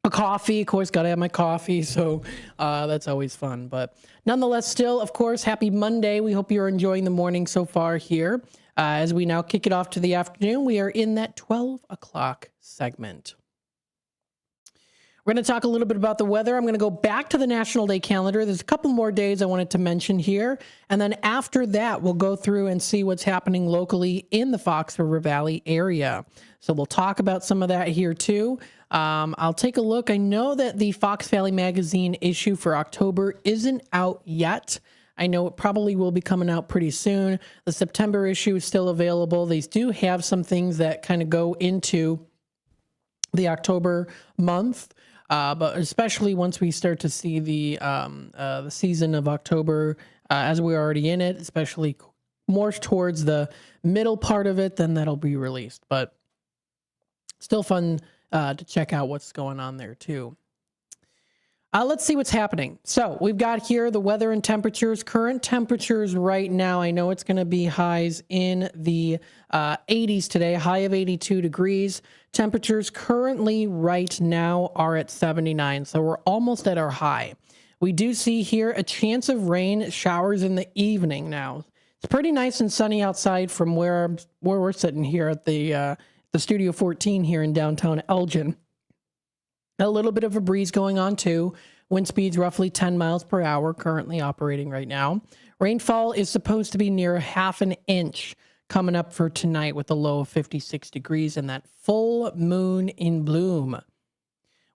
a coffee. Of course, got to have my coffee. So that's always fun. But nonetheless, still, of course, happy Monday. We hope you're enjoying the morning so far here. As we now kick it off to the afternoon, we are in that 12 o'clock segment. We're going to talk a little bit about the weather. I'm going to go back to the National Day calendar. There's a couple more days I wanted to mention here. And then after that, we'll go through and see what's happening locally in the Fox River Valley area. So we'll talk about some of that here too. I'll take a look. I know that the Fox Valley Magazine issue for October isn't out yet. I know it probably will be coming out pretty soon. The September issue is still available. They do have some things that kind of go into the October month, but especially once we start to see the season of October, as we're already in it, especially more towards the middle part of it, then that'll be released. But still fun to check out what's going on there too. Let's see what's happening. So we've got here the weather and temperatures. Current temperatures right now, I know it's going to be highs in the 80s today, high of 82 degrees. Temperatures currently right now are at 79, so we're almost at our high. We do see here a chance of rain, showers in the evening now. It's pretty nice and sunny outside from where we're sitting here at the Studio 14 here in downtown Elgin. A little bit of a breeze going on too. Wind speeds roughly 10 miles per hour currently operating right now. Rainfall is supposed to be near half an inch coming up for tonight with a low of 56 degrees and that full moon in bloom.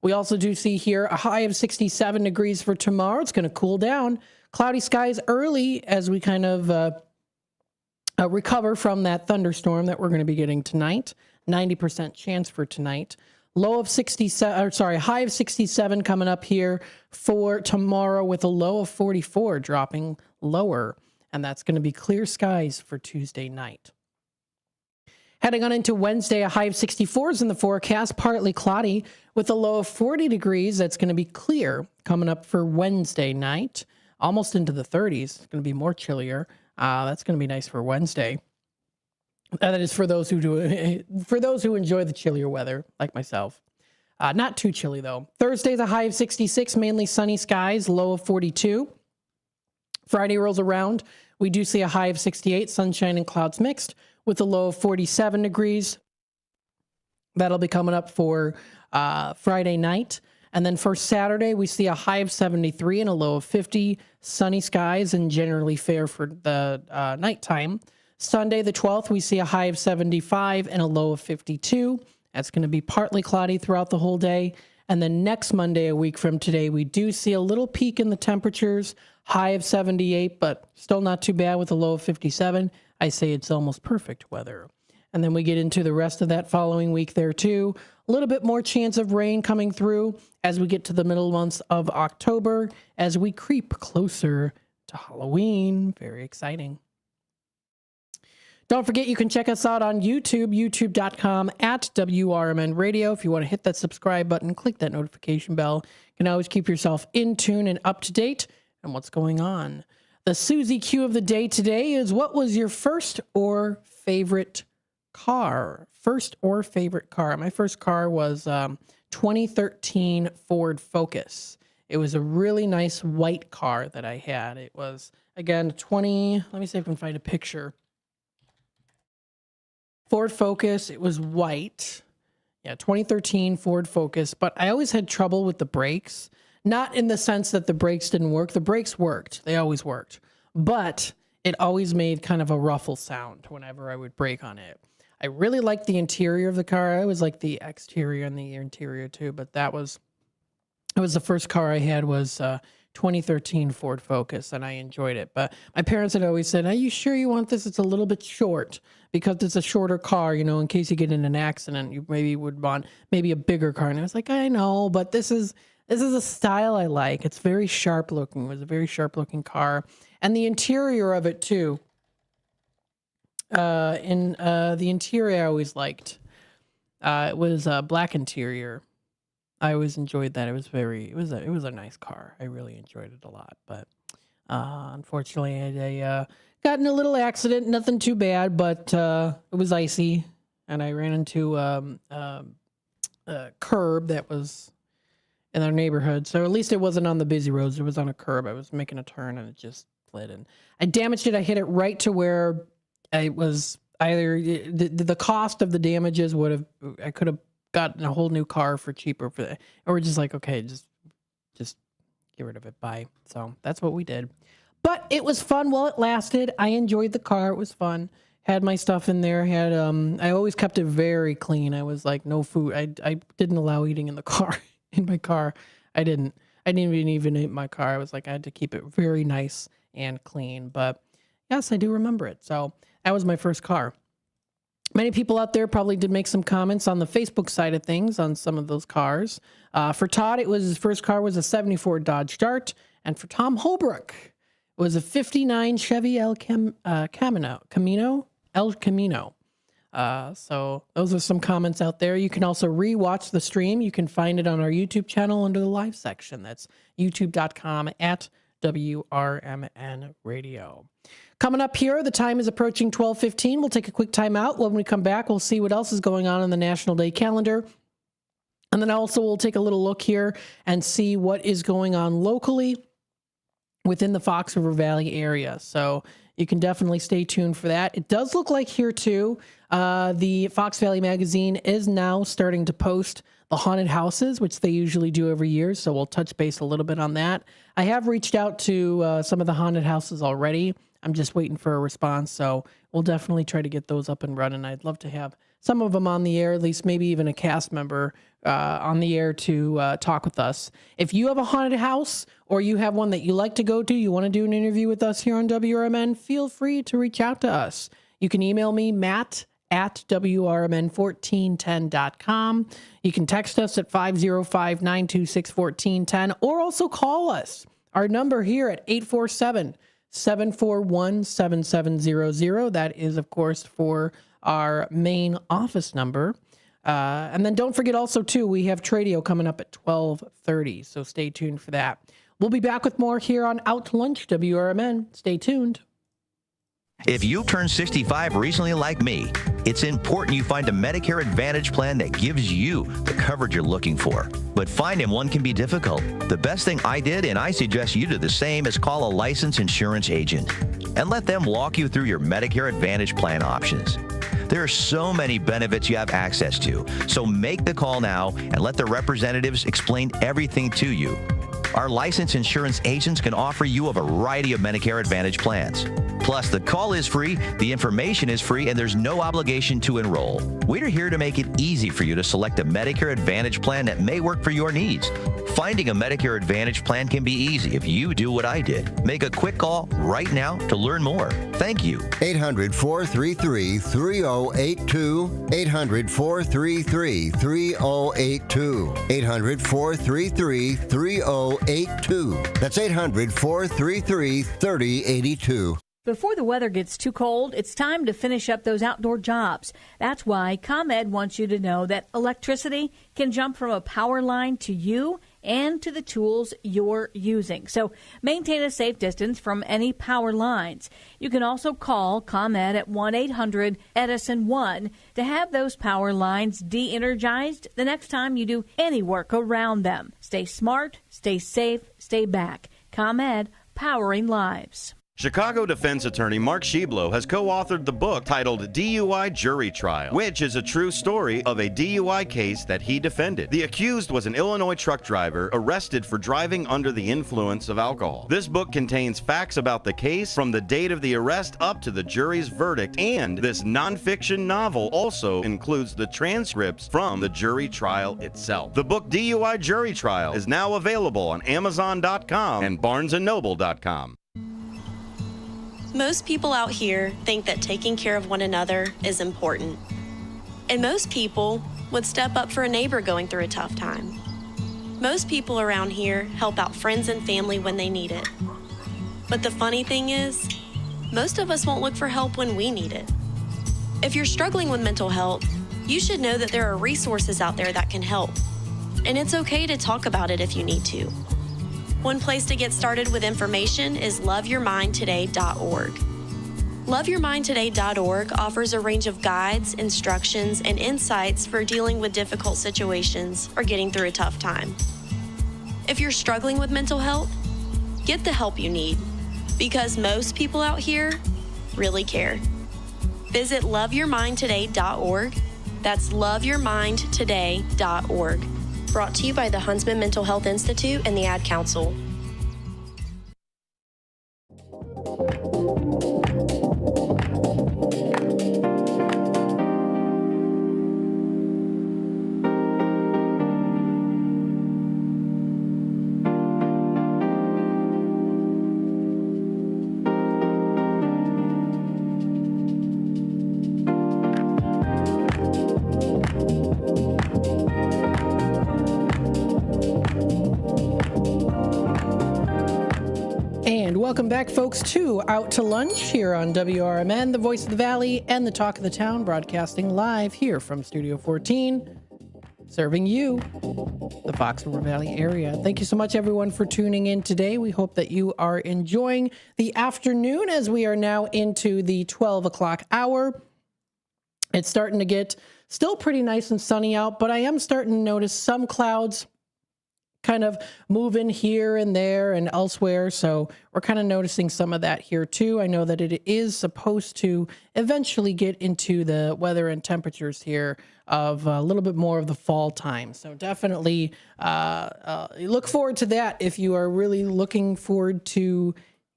We also do see here a high of 67 degrees for tomorrow. It's going to cool down. Cloudy skies early as we kind of recover from that thunderstorm that we're going to be getting tonight. 90% chance for tonight. High of 67 coming up here for tomorrow with a low of 44 dropping lower. And that's going to be clear skies for Tuesday night. Heading on into Wednesday, a high of 64 is in the forecast, partly cloudy with a low of 40 degrees. That's going to be clear coming up for Wednesday night, almost into the 30s. It's going to be more chillier. That's going to be nice for Wednesday. That is for those who enjoy the chillier weather, like myself. Not too chilly though. Thursday's a high of 66, mainly sunny skies, low of 42. Friday rolls around. We do see a high of 68, sunshine and clouds mixed, with a low of 47 degrees. That'll be coming up for Friday night. And then for Saturday, we see a high of 73 and a low of 50, sunny skies and generally fair for the nighttime. Sunday, the 12th, we see a high of 75 and a low of 52. That's going to be partly cloudy throughout the whole day. And then next Monday, a week from today, we do see a little peak in the temperatures, high of 78, but still not too bad with a low of 57. I say it's almost perfect weather. And then we get into the rest of that following week there too. A little bit more chance of rain coming through as we get to the middle months of October, as we creep closer to Halloween. Very exciting. Don't forget, you can check us out on YouTube, youtube.com/WRMN Radio. If you want to hit that subscribe button, click that notification bell. You can always keep yourself in tune and up to date on what's going on. The Susie Q of the day today is, what was your first or favorite car? First or favorite car? My first car was 2013 Ford Focus. It was a really nice white car that I had. It was, again, let me see if I can find a picture. Ford Focus, it was white. Yeah, 2013 Ford Focus, but I always had trouble with the brakes. Not in the sense that the brakes didn't work. The brakes worked. They always worked. But it always made kind of a ruffle sound whenever I would brake on it. I really liked the interior of the car. I always liked the exterior and the interior too, but it was the first car I had was 2013 Ford Focus, and I enjoyed it. But my parents had always said, are you sure you want this? It's a little bit short, because it's a shorter car, in case you get in an accident, you maybe would want maybe a bigger car. And I was like, I know, but this is a style I like. It's very sharp looking. It was a very sharp looking car. And the interior of it too. The interior I always liked. It was a black interior. I always enjoyed that. It was a nice car. I really enjoyed it a lot. But unfortunately, I got in a little accident. Nothing too bad, but it was icy, and I ran into a curb that was in our neighborhood. So at least it wasn't on the busy roads. It was on a curb. I was making a turn, and it just slid. And I damaged it. I hit it right to where I was either the cost of the damages I could have gotten a whole new car for cheaper for that. Or we're just like, okay, just get rid of it. Bye. So that's what we did. But it was fun while it lasted. I enjoyed the car. It was fun. Had my stuff in there. I always kept it very clean. I was like, no food. I didn't allow eating in the car. In my car, I didn't even eat my car. I was like, I had to keep it very nice and clean. But yes, I do remember it. So that was my first car. Many people out there probably did make some comments on the Facebook side of things on some of those cars. For Todd, his first car was a 74 Dodge Dart. And for Tom Holbrook, It was a 59 Chevy El Camino. So those are some comments out there. You can also re-watch the stream. You can find it on our YouTube channel under the live section. That's youtube.com/WRMN Radio. Coming up here, the time is approaching 12:15. We'll take a quick time out. When we come back, we'll see what else is going on the National Day calendar. And then also we'll take a little look here and see what is going on locally within the Fox River Valley area. So you can definitely stay tuned for that. It does look like here too, the Fox Valley Magazine is now starting to post the haunted houses, which they usually do every year. So we'll touch base a little bit on that. I have reached out to some of the haunted houses already. I'm just waiting for a response. So we'll definitely try to get those up and running. I'd love to have some of them on the air, at least maybe even a cast member on the air to talk with us. If you have a haunted house or you have one that you like to go to, you want to do an interview with us here on WRMN, feel free to reach out to us. You can email me, matt@WRMN1410.com. You can text us at 505-926-1410 or also call us. Our number here at 847-741-7700. That is, of course, for our main office number. And then don't forget also, too, we have Tradio coming up at 12:30, so stay tuned for that. We'll be back with more here on Out to Lunch, WRMN. Stay tuned. If you turned 65 recently like me, it's important you find a Medicare Advantage plan that gives you the coverage you're looking for. But finding one can be difficult. The best thing I did, and I suggest you do the same, is call a licensed insurance agent and let them walk you through your Medicare Advantage plan options. There are so many benefits you have access to, so make the call now and let the representatives explain everything to you. Our licensed insurance agents can offer you a variety of Medicare Advantage plans. Plus, the call is free, the information is free, and there's no obligation to enroll. We're here to make it easy for you to select a Medicare Advantage plan that may work for your needs. Finding a Medicare Advantage plan can be easy if you do what I did. Make a quick call right now to learn more. Thank you. 800-433-3082. 800-433-3082. 800-433-3082. That's 800-433-3082. Before the weather gets too cold, it's time to finish up those outdoor jobs. That's why ComEd wants you to know that electricity can jump from a power line to you and to the tools you're using. So maintain a safe distance from any power lines. You can also call ComEd at 1-800-EDISON-1 to have those power lines de-energized the next time you do any work around them. Stay smart, stay safe, stay back. ComEd, powering lives. Chicago defense attorney Mark Schieblo has co-authored the book titled DUI Jury Trial, which is a true story of a DUI case that he defended. The accused was an Illinois truck driver arrested for driving under the influence of alcohol. This book contains facts about the case from the date of the arrest up to the jury's verdict, and this nonfiction novel also includes the transcripts from the jury trial itself. The book DUI Jury Trial is now available on Amazon.com and BarnesandNoble.com. Most people out here think that taking care of one another is important. And most people would step up for a neighbor going through a tough time. Most people around here help out friends and family when they need it. But the funny thing is, most of us won't look for help when we need it. If you're struggling with mental health, you should know that there are resources out there that can help. And it's okay to talk about it if you need to. One place to get started with information is loveyourmindtoday.org. Loveyourmindtoday.org offers a range of guides, instructions, and insights for dealing with difficult situations or getting through a tough time. If you're struggling with mental health, get the help you need, because most people out here really care. Visit loveyourmindtoday.org. That's loveyourmindtoday.org. Brought to you by the Huntsman Mental Health Institute and the Ad Council. Welcome back, folks, to Out to Lunch here on WRMN, the voice of the valley and the talk of the town, broadcasting live here from Studio 14, serving you, the Fox River Valley area. Thank you so much, everyone, for tuning in today. We hope that you are enjoying the afternoon as we are now into the 12 o'clock hour. It's starting to get still pretty nice and sunny out, but I am starting to notice some clouds kind of moving here and there and elsewhere. So we're kind of noticing some of that here too. I know that it is supposed to eventually get into the weather and temperatures here of a little bit more of the fall time. So definitely look forward to that if you are really looking forward to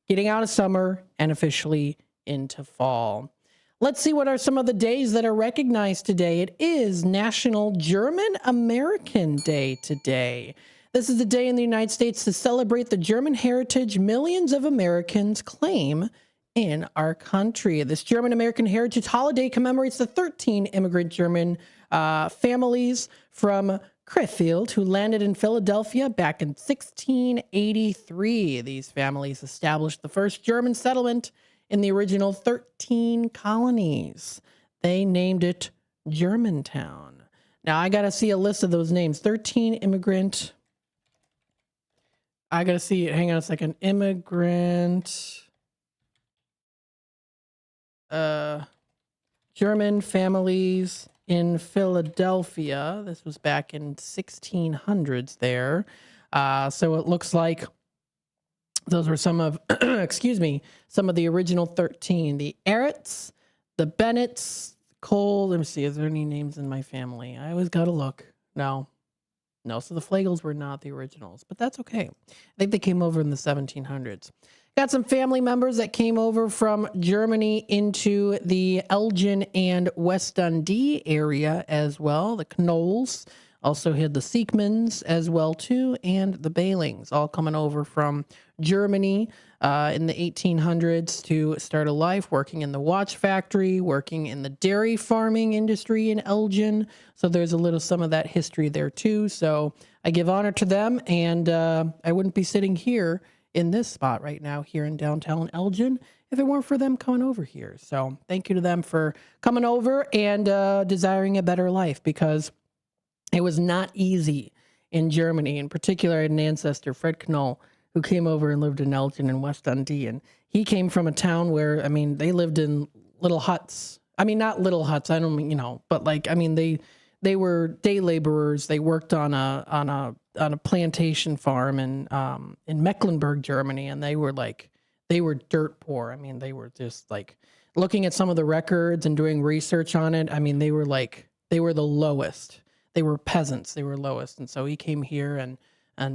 getting out of summer and officially into fall. Let's see what are some of the days that are recognized today. It is National German American Day today. This is the day in the United States to celebrate the German heritage millions of Americans claim in our country. This German American Heritage holiday commemorates the 13 immigrant German families from Krefeld who landed in Philadelphia back in 1683. These families established the first German settlement in the original 13 colonies. They named it Germantown. Now, I got to see a list of those names. 13 immigrant... I got to see it. Hang on a second. Immigrant... German families in Philadelphia. This was back in 1600s there. So it looks like those were some of, some of the original 13. The Arretts, the Bennetts, Cole. Let me see. Is there any names in my family? I always got to look. No, so the Flagels were not the originals, but that's okay. I think they came over in the 1700s. Got some family members that came over from Germany into the Elgin and West Dundee area as well. The Knolls also had the Siekmans as well too, and the Bailings all coming over from Germany in the 1800s to start a life working in the watch factory, working in the dairy farming industry in Elgin. So there's a little some of that history there too. So I give honor to them, and I wouldn't be sitting here in this spot right now here in downtown Elgin if it weren't for them coming over here. So thank you to them for coming over and desiring a better life, because it was not easy in Germany. In particular, I had an ancestor, Fred Knoll, who came over and lived in Elgin and West Dundee. And he came from a town where, I mean, they lived in little huts. I mean, not little huts. I don't mean, but like, I mean, they were day laborers. They worked on a plantation farm in Mecklenburg, Germany. And they were dirt poor. I mean, they were just like looking at some of the records and doing research on it. I mean, they were the lowest. They were peasants. They were lowest. And so he came here and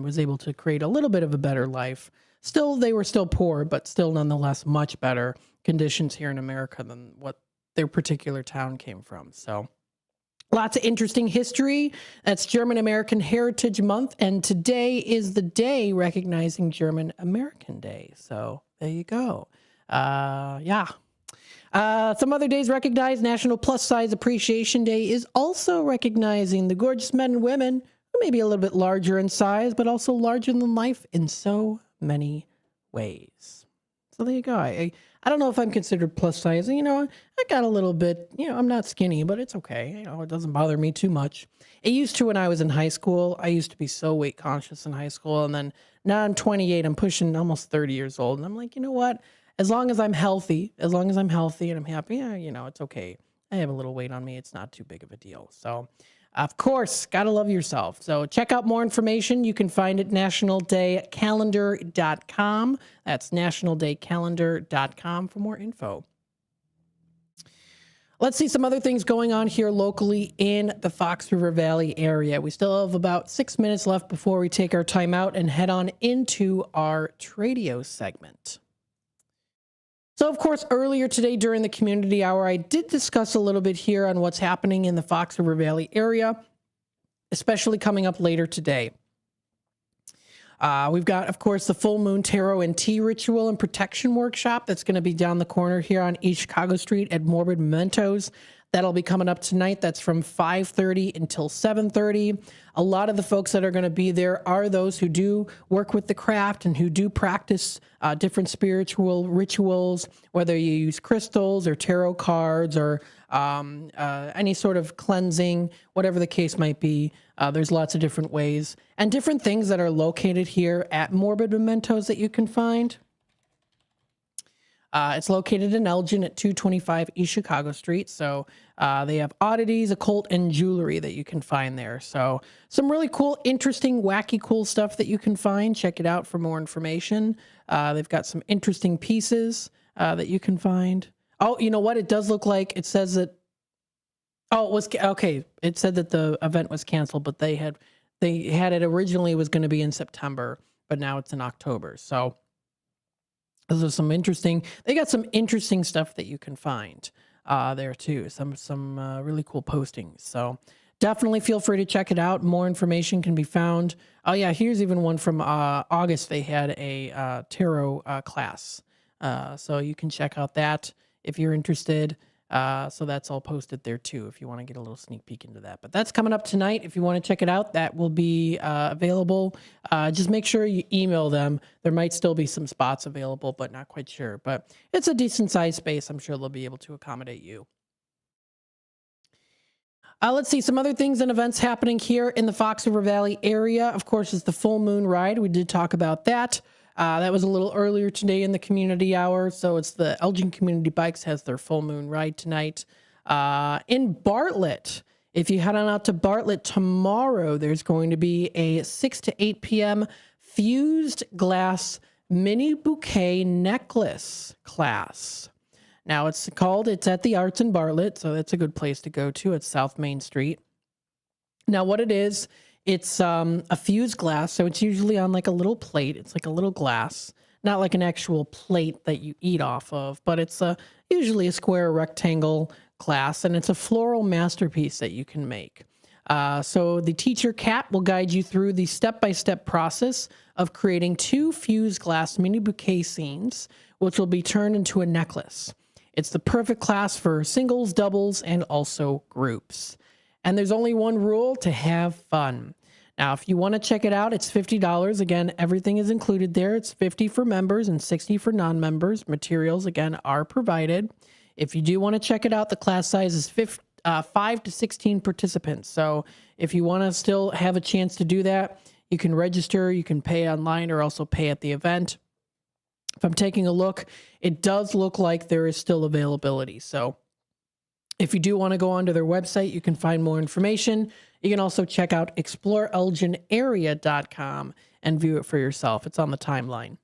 was able to create a little bit of a better life. Still, they were still poor, but still nonetheless much better conditions here in America than what their particular town came from. So lots of interesting history. That's German American Heritage Month. And today is the day recognizing German American Day. So there you go. Some other days recognized. National Plus Size Appreciation Day is also recognizing the gorgeous men and women who may be a little bit larger in size, but also larger than life in so many ways. So there you go. I don't know if I'm considered plus size. I got a little bit, I'm not skinny, but it's okay. It doesn't bother me too much. It used to when I was in high school. I used to be so weight conscious in high school. And then now I'm 28, I'm pushing almost 30 years old. And I'm like, you know what? As long as I'm healthy and I'm happy, it's okay. I have a little weight on me. It's not too big of a deal. So, of course, gotta love yourself. So check out more information. You can find it nationaldaycalendar.com. That's nationaldaycalendar.com for more info. Let's see some other things going on here locally in the Fox River Valley area. We still have about 6 minutes left before we take our time out and head on into our Tradio segment. So, of course, earlier today during the community hour, I did discuss a little bit here on what's happening in the Fox River Valley area, especially coming up later today. We've got, of course, the Full Moon Tarot and Tea Ritual and Protection Workshop that's going to be down the corner here on East Chicago Street at Morbid Mementos. That'll be coming up tonight. That's from 5:30 until 7:30. A lot of the folks that are going to be there are those who do work with the craft and who do practice different spiritual rituals, whether you use crystals or tarot cards or any sort of cleansing, whatever the case might be. There's lots of different ways and different things that are located here at Morbid Mementos that you can find. It's located in Elgin at 225 East Chicago Street. So they have oddities, occult, and jewelry that you can find there. So some really cool, interesting, wacky, cool stuff that you can find. Check it out for more information. They've got some interesting pieces that you can find. Oh, you know what? It does look like it says that. Oh, it was okay. It said that the event was canceled, but they had it originally was going to be in September, but now it's in October. So those are some interesting. They got some interesting stuff that you can find there too. Some really cool postings. So definitely feel free to check it out. More information can be found. Oh yeah, here's even one from August. They had a tarot class, so you can check out that if you're interested. So that's all posted there too, if you want to get a little sneak peek into that. But that's coming up tonight. If you want to check it out, that will be available. Just make sure you email them. There might still be some spots available, but not quite sure. But it's a decent sized space. I'm sure they'll be able to accommodate you. Let's see some other things and events happening here in the Fox River Valley area. Of course, is the Full Moon Ride. We did talk about that. That was a little earlier today in the community hour. So it's the Elgin Community Bikes has their Full Moon Ride tonight. In Bartlett, if you head on out to Bartlett tomorrow, there's going to be a 6 to 8 p.m. fused glass mini bouquet necklace class. Now it's at the Arts in Bartlett, so that's a good place to go to. It's South Main Street. Now what it is, it's a fused glass, so it's usually on like a little plate. It's like a little glass, not like an actual plate that you eat off of, but it's usually a square rectangle glass, and it's a floral masterpiece that you can make. So the teacher, Kat, will guide you through the step-by-step process of creating 2 fused glass mini bouquet scenes, which will be turned into a necklace. It's the perfect class for singles, doubles, and also groups. And there's only one rule: to have fun. Now, if you want to check it out, it's $50. Again, everything is included there. It's $50 for members and $60 for non-members. Materials, again, are provided. If you do want to check it out, the class size is 5 to 16 participants. So if you want to still have a chance to do that, you can register, you can pay online, or also pay at the event. If I'm taking a look, it does look like there is still availability. So if you do want to go onto their website, you can find more information. You can also check out exploreelginarea.com and view it for yourself. It's on the timeline.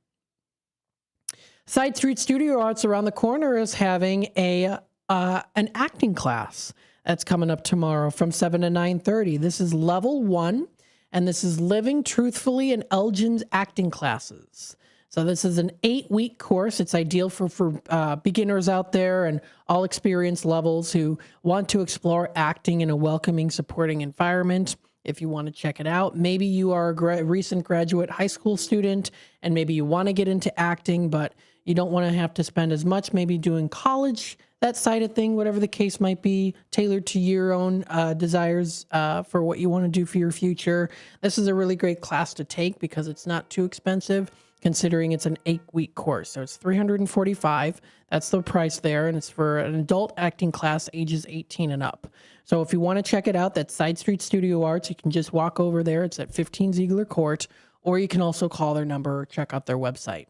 Side Street Studio Arts around the corner is having an acting class that's coming up tomorrow from 7 to 9:30. This is level 1, and this is Living Truthfully in Elgin's acting classes. So this is an 8-week course. It's ideal for beginners out there and all experience levels who want to explore acting in a welcoming, supporting environment. If you want to check it out, maybe you are a recent graduate high school student and maybe you want to get into acting, but you don't want to have to spend as much maybe doing college, that side of thing, whatever the case might be, tailored to your own desires for what you want to do for your future. This is a really great class to take because it's not too expensive, considering it's an 8-week course. So it's $345. That's the price there. And it's for an adult acting class ages 18 and up. So if you want to check it out, that's Side Street Studio Arts. You can just walk over there. It's at 15 Ziegler Court, or you can also call their number or check out their website.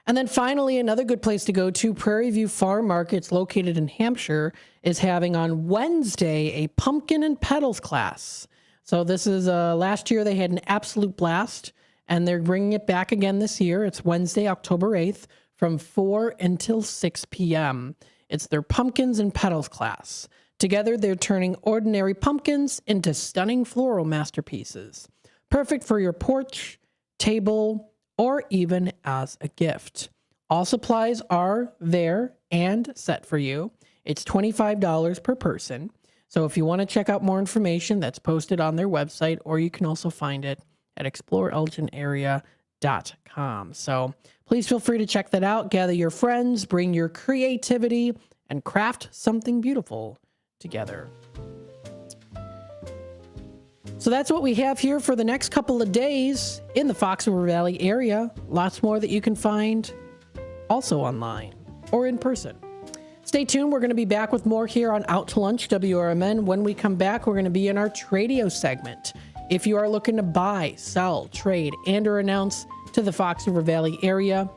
And then finally, another good place to go to, Prairie View Farm Markets, located in Hampshire, is having on Wednesday a pumpkin and petals class. So this is last year they had an absolute blast, and they're bringing it back again this year. It's Wednesday, October 8th, from 4 until 6 p.m. It's their Pumpkins and Petals class. Together, they're turning ordinary pumpkins into stunning floral masterpieces. Perfect for your porch, table, or even as a gift. All supplies are there and set for you. It's $25 per person. So if you want to check out more information, that's posted on their website, or you can also find it at exploreelginarea.com. So please feel free to check that out. Gather your friends, bring your creativity, and craft something beautiful together. So that's what we have here for the next couple of days in the Fox River Valley area. Lots more that you can find also online or in person. Stay tuned. We're going to be back with more here on Out to Lunch, WRMN. When we come back, we're going to be in our Tradio segment. If you are looking to buy, sell, trade, and or announce to the Fox River Valley area,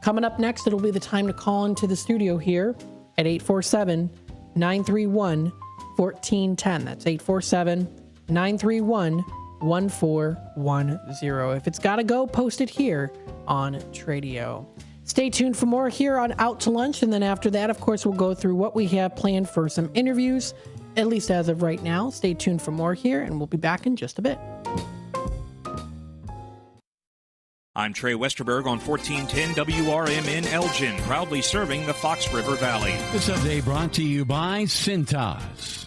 coming up next, it'll be the time to call into the studio here at 847-931-1410. That's 847-931-1410. If it's got to go, post it here on Tradio. Stay tuned for more here on Out to Lunch, and then after that, of course, we'll go through what we have planned for some interviews, at least as of right now. Stay tuned for more here, and we'll be back in just a bit. I'm Trey Westerberg on 1410 WRMN Elgin, proudly serving the Fox River Valley. This update brought to you by Cintas.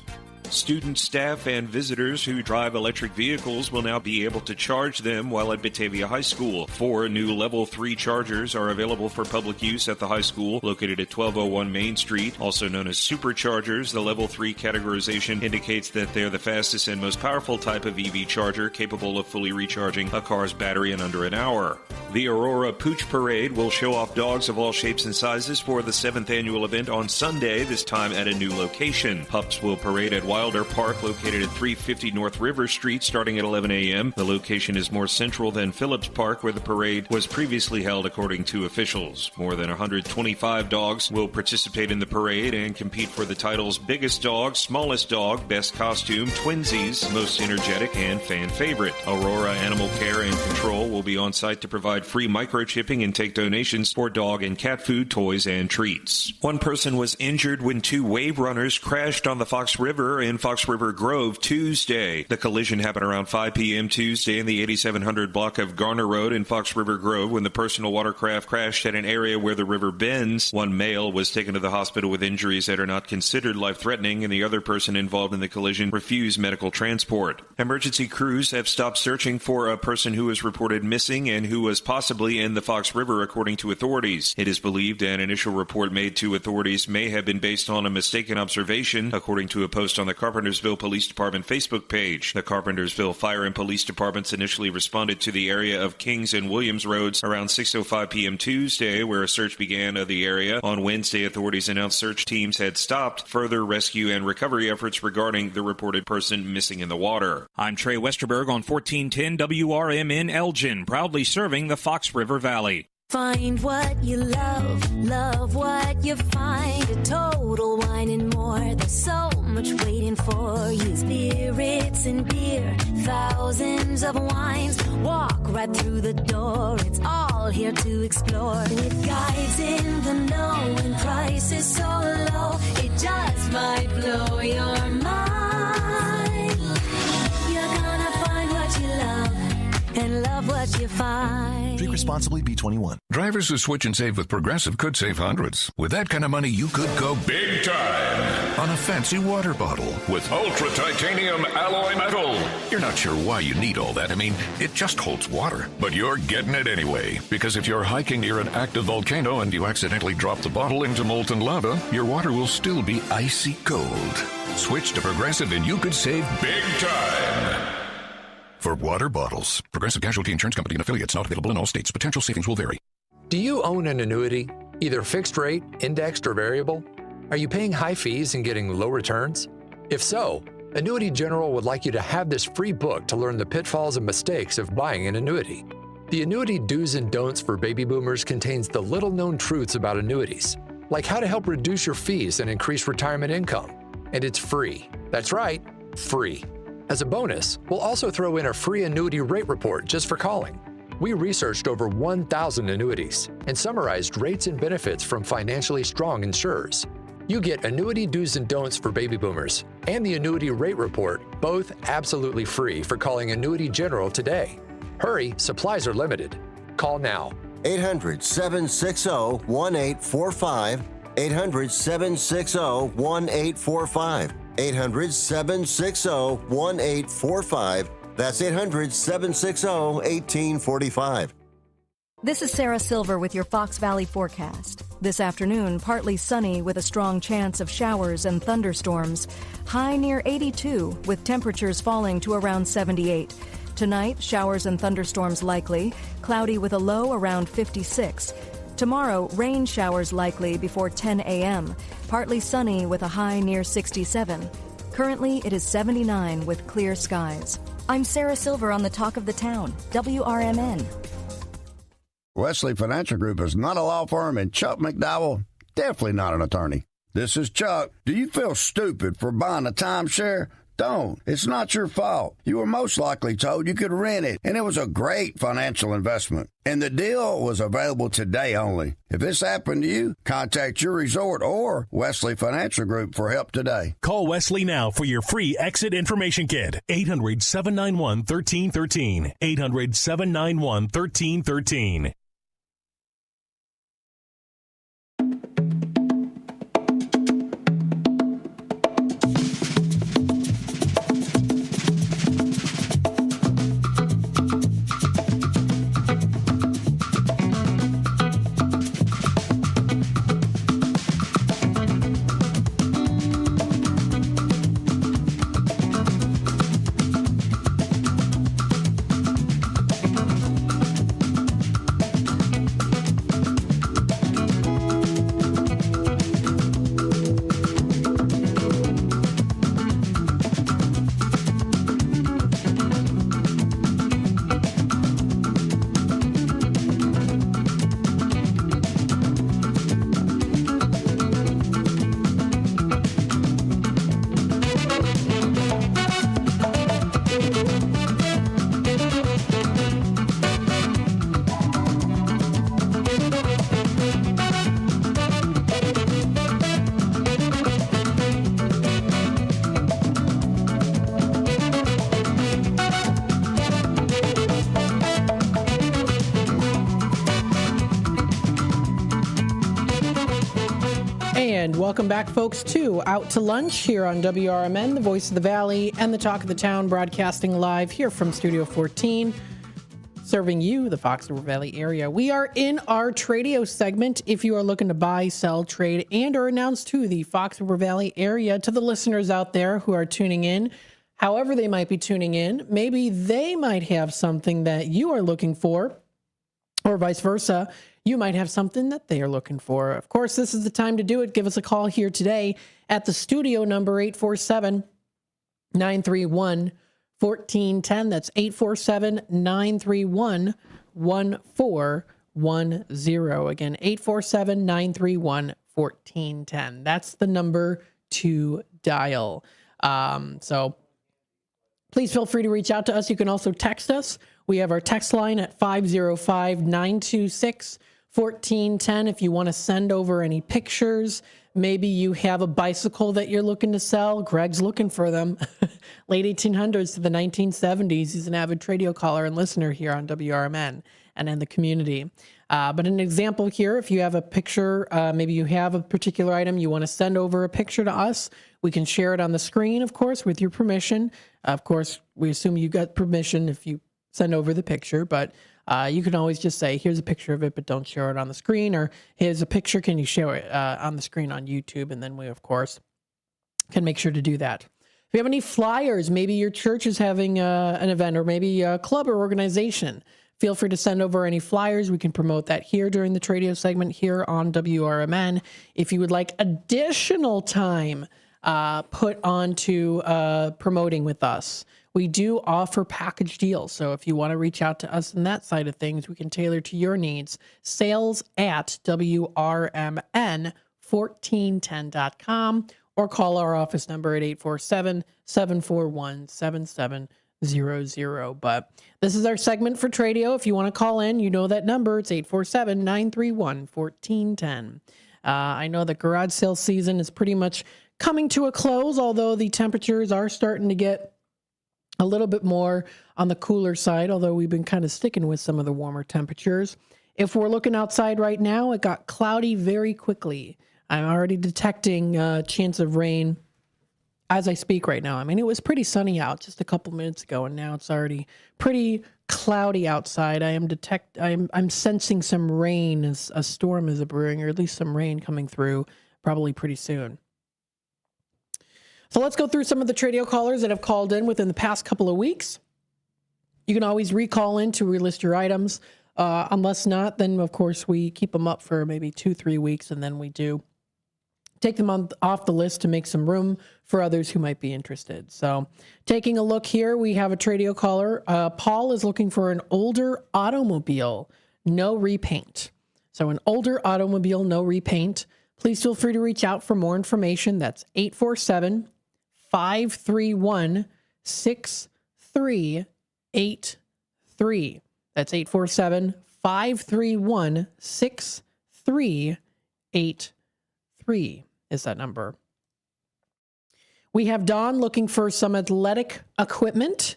Students, staff, and visitors who drive electric vehicles will now be able to charge them while at Batavia High School. 4 new Level 3 chargers are available for public use at the high school, located at 1201 Main Street, also known as superchargers. The Level 3 categorization indicates that they're the fastest and most powerful type of EV charger, capable of fully recharging a car's battery in under an hour. The Aurora Pooch Parade will show off dogs of all shapes and sizes for the 7th annual event on Sunday, this time at a new location. Pups will parade at Wilder Park, located at 350 North River Street, starting at 11 a.m. The location is more central than Phillips Park, where the parade was previously held, according to officials. More than 125 dogs will participate in the parade and compete for the titles Biggest Dog, Smallest Dog, Best Costume, Twinsies, Most Energetic, and Fan Favorite. Aurora Animal Care and Control will be on site to provide free microchipping and take donations for dog and cat food, toys, and treats. One person was injured when 2 wave runners crashed on the Fox River in Fox River Grove Tuesday. The collision happened around 5 p.m. Tuesday in the 8700 block of Garner Road in Fox River Grove when the personal watercraft crashed at an area where the river bends. One male was taken to the hospital with injuries that are not considered life-threatening, and the other person involved in the collision refused medical transport. Emergency crews have stopped searching for a person who was reported missing and who was possibly in the Fox River, according to authorities. It is believed an initial report made to authorities may have been based on a mistaken observation, according to a post on the Carpentersville Police Department Facebook page. The Carpentersville Fire and Police Departments initially responded to the area of Kings and Williams Roads around 6:05 p.m. Tuesday, where a search began of the area. On Wednesday, authorities announced search teams had stopped further rescue and recovery efforts regarding the reported person missing in the water. I'm Trey Westerberg on 1410 WRMN Elgin, proudly serving the Fox River Valley. Find what you love, love what you find. A Total Wine and More. There's so much waiting for you. Spirits and beer, thousands of wines. Walk right through the door. It's all here to explore. With guides in the know and prices so low, it just might blow your mind. You're gonna find what you love and love what you find. Drink responsibly, B21. Drivers who switch and save with Progressive could save hundreds. With that kind of money, you could go big time on a fancy water bottle with ultra titanium alloy metal. You're not sure why you need all that. I mean, it just holds water. But you're getting it anyway. Because if you're hiking near an active volcano and you accidentally drop the bottle into molten lava, your water will still be icy cold. Switch to Progressive and you could save big time. For water bottles, Progressive Casualty Insurance Company and affiliates, not available in all states. Potential savings will vary. Do you own an annuity, either fixed rate, indexed, or variable? Are you paying high fees and getting low returns? If so, Annuity General would like you to have this free book to learn the pitfalls and mistakes of buying an annuity. The Annuity Do's and Don'ts for Baby Boomers contains the little-known truths about annuities, like how to help reduce your fees and increase retirement income. And it's free. That's right, free. As a bonus, we'll also throw in a free annuity rate report just for calling. We researched over 1,000 annuities and summarized rates and benefits from financially strong insurers. You get Annuity Do's and Don'ts for Baby Boomers and the Annuity Rate Report, both absolutely free, for calling Annuity General today. Hurry, supplies are limited. Call now. 800-760-1845. 800-760-1845. 800-760-1845. That's 800-760-1845. This is Sarah Silver with your Fox Valley forecast. This afternoon, partly sunny with a strong chance of showers and thunderstorms. High near 82, with temperatures falling to around 78. Tonight, showers and thunderstorms likely, cloudy with a low around 56. Tomorrow, rain showers likely before 10 a.m., partly sunny with a high near 67. Currently, it is 79 with clear skies. I'm Sarah Silver on the Talk of the Town, WRMN. Wesley Financial Group is not a law firm, and Chuck McDowell, definitely not an attorney. This is Chuck. Do you feel stupid for buying a timeshare? Don't. It's not your fault. You were most likely told you could rent it, and it was a great financial investment. And the deal was available today only. If this happened to you, contact your resort or Wesley Financial Group for help today. Call Wesley now for your free exit information kit. 800-791-1313. 800-791-1313. And welcome back, folks, to Out to Lunch here on WRMN, the voice of the Valley, and the Talk of the Town, broadcasting live here from Studio 14, serving you, the Fox River Valley area. We are in our Tradio segment. If you are looking to buy, sell, trade, and or announce to the Fox River Valley area, to the listeners out there who are tuning in, however they might be tuning in, maybe they might have something that you are looking for, or vice versa. You might have something that they are looking for. Of course, this is the time to do it. Give us a call here today at the studio number 847-931-1410. That's 847-931-1410. Again, 847-931-1410. That's the number to dial. So please feel free to reach out to us. You can also text us. We have our text line at 505-926-1410 if you want to send over any pictures. Maybe you have a bicycle that you're looking to sell. Greg's looking for them. Late 1800s to the 1970s. He's an avid radio caller and listener here on WRMN and in the community. But an example here, if you have a picture, maybe you have a particular item, you want to send over a picture to us, we can share it on the screen, of course, with your permission. Of course, we assume you got permission if you send over the picture, but you can always just say, here's a picture of it, but don't share it on the screen, or here's a picture, can you share it on the screen on YouTube? And then we, of course, can make sure to do that. If you have any flyers, maybe your church is having an event, or maybe a club or organization, feel free to send over any flyers. We can promote that here during the Tradio segment here on WRMN. If you would like additional time put onto promoting with us, we do offer package deals. So if you want to reach out to us on that side of things, we can tailor to your needs. Sales at WRMN1410.com, or call our office number at 847-741-7700. But this is our segment for Tradio. If you want to call in, you know that number. It's 847-931-1410. I know the garage sale season is pretty much coming to a close, although the temperatures are starting to get a little bit more on the cooler side, although we've been kind of sticking with some of the warmer temperatures. If we're looking outside right now, it got cloudy very quickly. I'm already detecting chance of rain as I speak right now. I mean, it was pretty sunny out just a couple minutes ago, and now it's already pretty cloudy outside. I'm sensing some rain, as a storm is brewing, or at least some rain coming through probably pretty soon. So let's go through some of the Tradio callers that have called in within the past couple of weeks. You can always recall in to relist your items. Unless not, then of course we keep them up for maybe 2-3 weeks, and then we do take them off the list to make some room for others who might be interested. So taking a look here, we have a Tradio caller. Paul is looking for an older automobile, no repaint. So an older automobile, no repaint. Please feel free to reach out for more information. That's 847-531-6383. That's 847-531-6383 is that number. We have Don looking for some athletic equipment.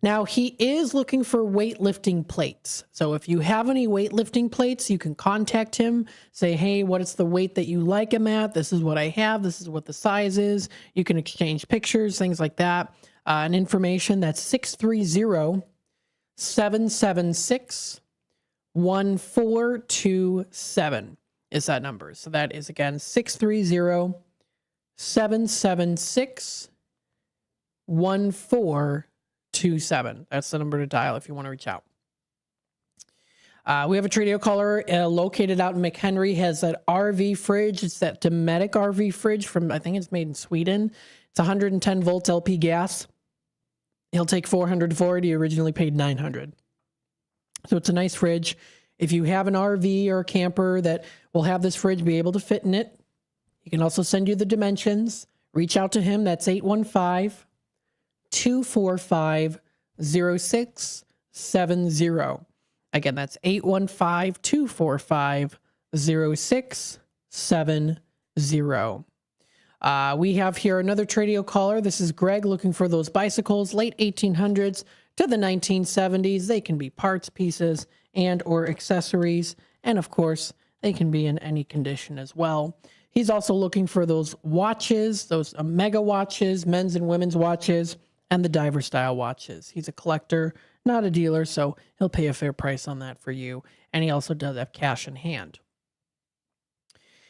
Now, he is looking for weightlifting plates. So if you have any weightlifting plates, you can contact him. Say, hey, what is the weight that you like him at? This is what I have. This is what the size is. You can exchange pictures, things like that. And information, that's 630-776-1427 is that number. So that is, again, 630-776-1427. That's the number to dial if you want to reach out. We have a Tradio caller located out in McHenry, has that RV fridge. It's that Dometic RV fridge from, I think it's made in Sweden. It's 110 volts LP gas. He'll take $400 for it. He originally paid $900. So it's a nice fridge. If you have an RV or a camper that will have this fridge be able to fit in it, he can also send you the dimensions. Reach out to him. That's 815-245-0670. Again, that's 815-245-0670. We have here another Tradio caller. This is Greg looking for those bicycles, late 1800s to the 1970s. They can be parts, pieces, and or accessories. And of course, they can be in any condition as well. He's also looking for those watches, those mega watches, men's and women's watches, and the diver style watches. He's a collector, not a dealer, so he'll pay a fair price on that for you. And he also does have cash in hand.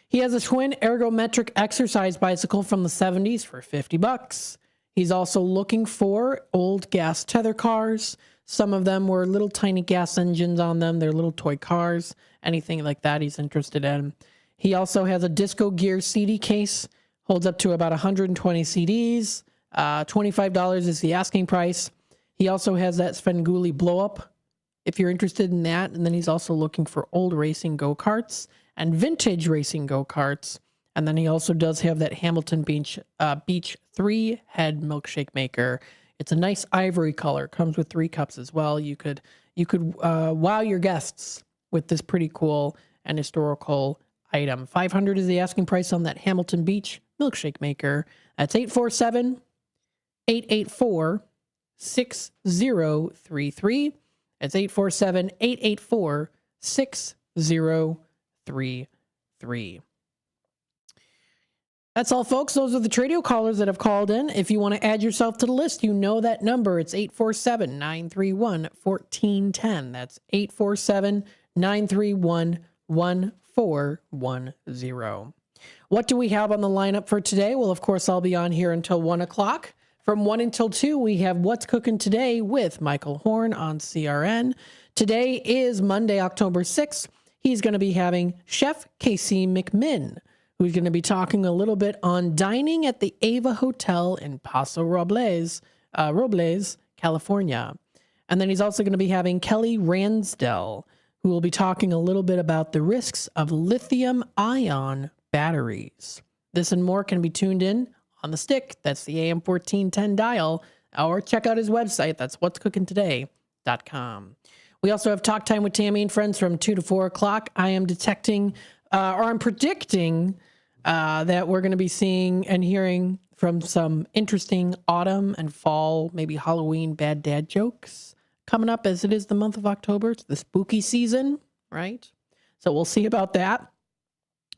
He has a twin ergometric exercise bicycle from the 70s for $50. He's also looking for old gas tether cars. Some of them were little tiny gas engines on them. They're little toy cars, anything like that he's interested in. He also has a Disco Gear CD case, holds up to about 120 CDs. $25 is the asking price. He also has that Svengoolie blow-up, if you're interested in that. And then he's also looking for old racing go-karts and vintage racing go-karts. And then he also does have that Hamilton Beach 3-head milkshake maker. It's a nice ivory color. Comes with 3 cups as well. You could wow your guests with this pretty cool and historical item. $500 is the asking price on that Hamilton Beach milkshake maker. That's 847-884-6033. It's 847-884-6033. That's all, folks. Those are the Tradio callers that have called in. If you want to add yourself to the list, you know that number. It's 847-931-1410. That's 847-931-1410. What do we have on the lineup for today? Well, of course, I'll be on here until 1 o'clock. From 1 until 2, we have What's Cooking Today with Michael Horn on CRN. Today is Monday, October 6th. He's going to be having Chef Casey McMinn, who's going to be talking a little bit on dining at the Ava Hotel in Paso Robles, California. And then he's also going to be having Kelly Ransdell, who will be talking a little bit about the risks of lithium-ion batteries. This and more can be tuned in on the stick. That's the AM 1410 dial. Or check out his website. That's what'scookingtoday.com. We also have Talk Time with Tammy and Friends from 2 to 4 o'clock. I am predicting that we're going to be seeing and hearing from some interesting autumn and fall, maybe Halloween bad dad jokes coming up, as it is the month of October. It's the spooky season, right? So we'll see about that.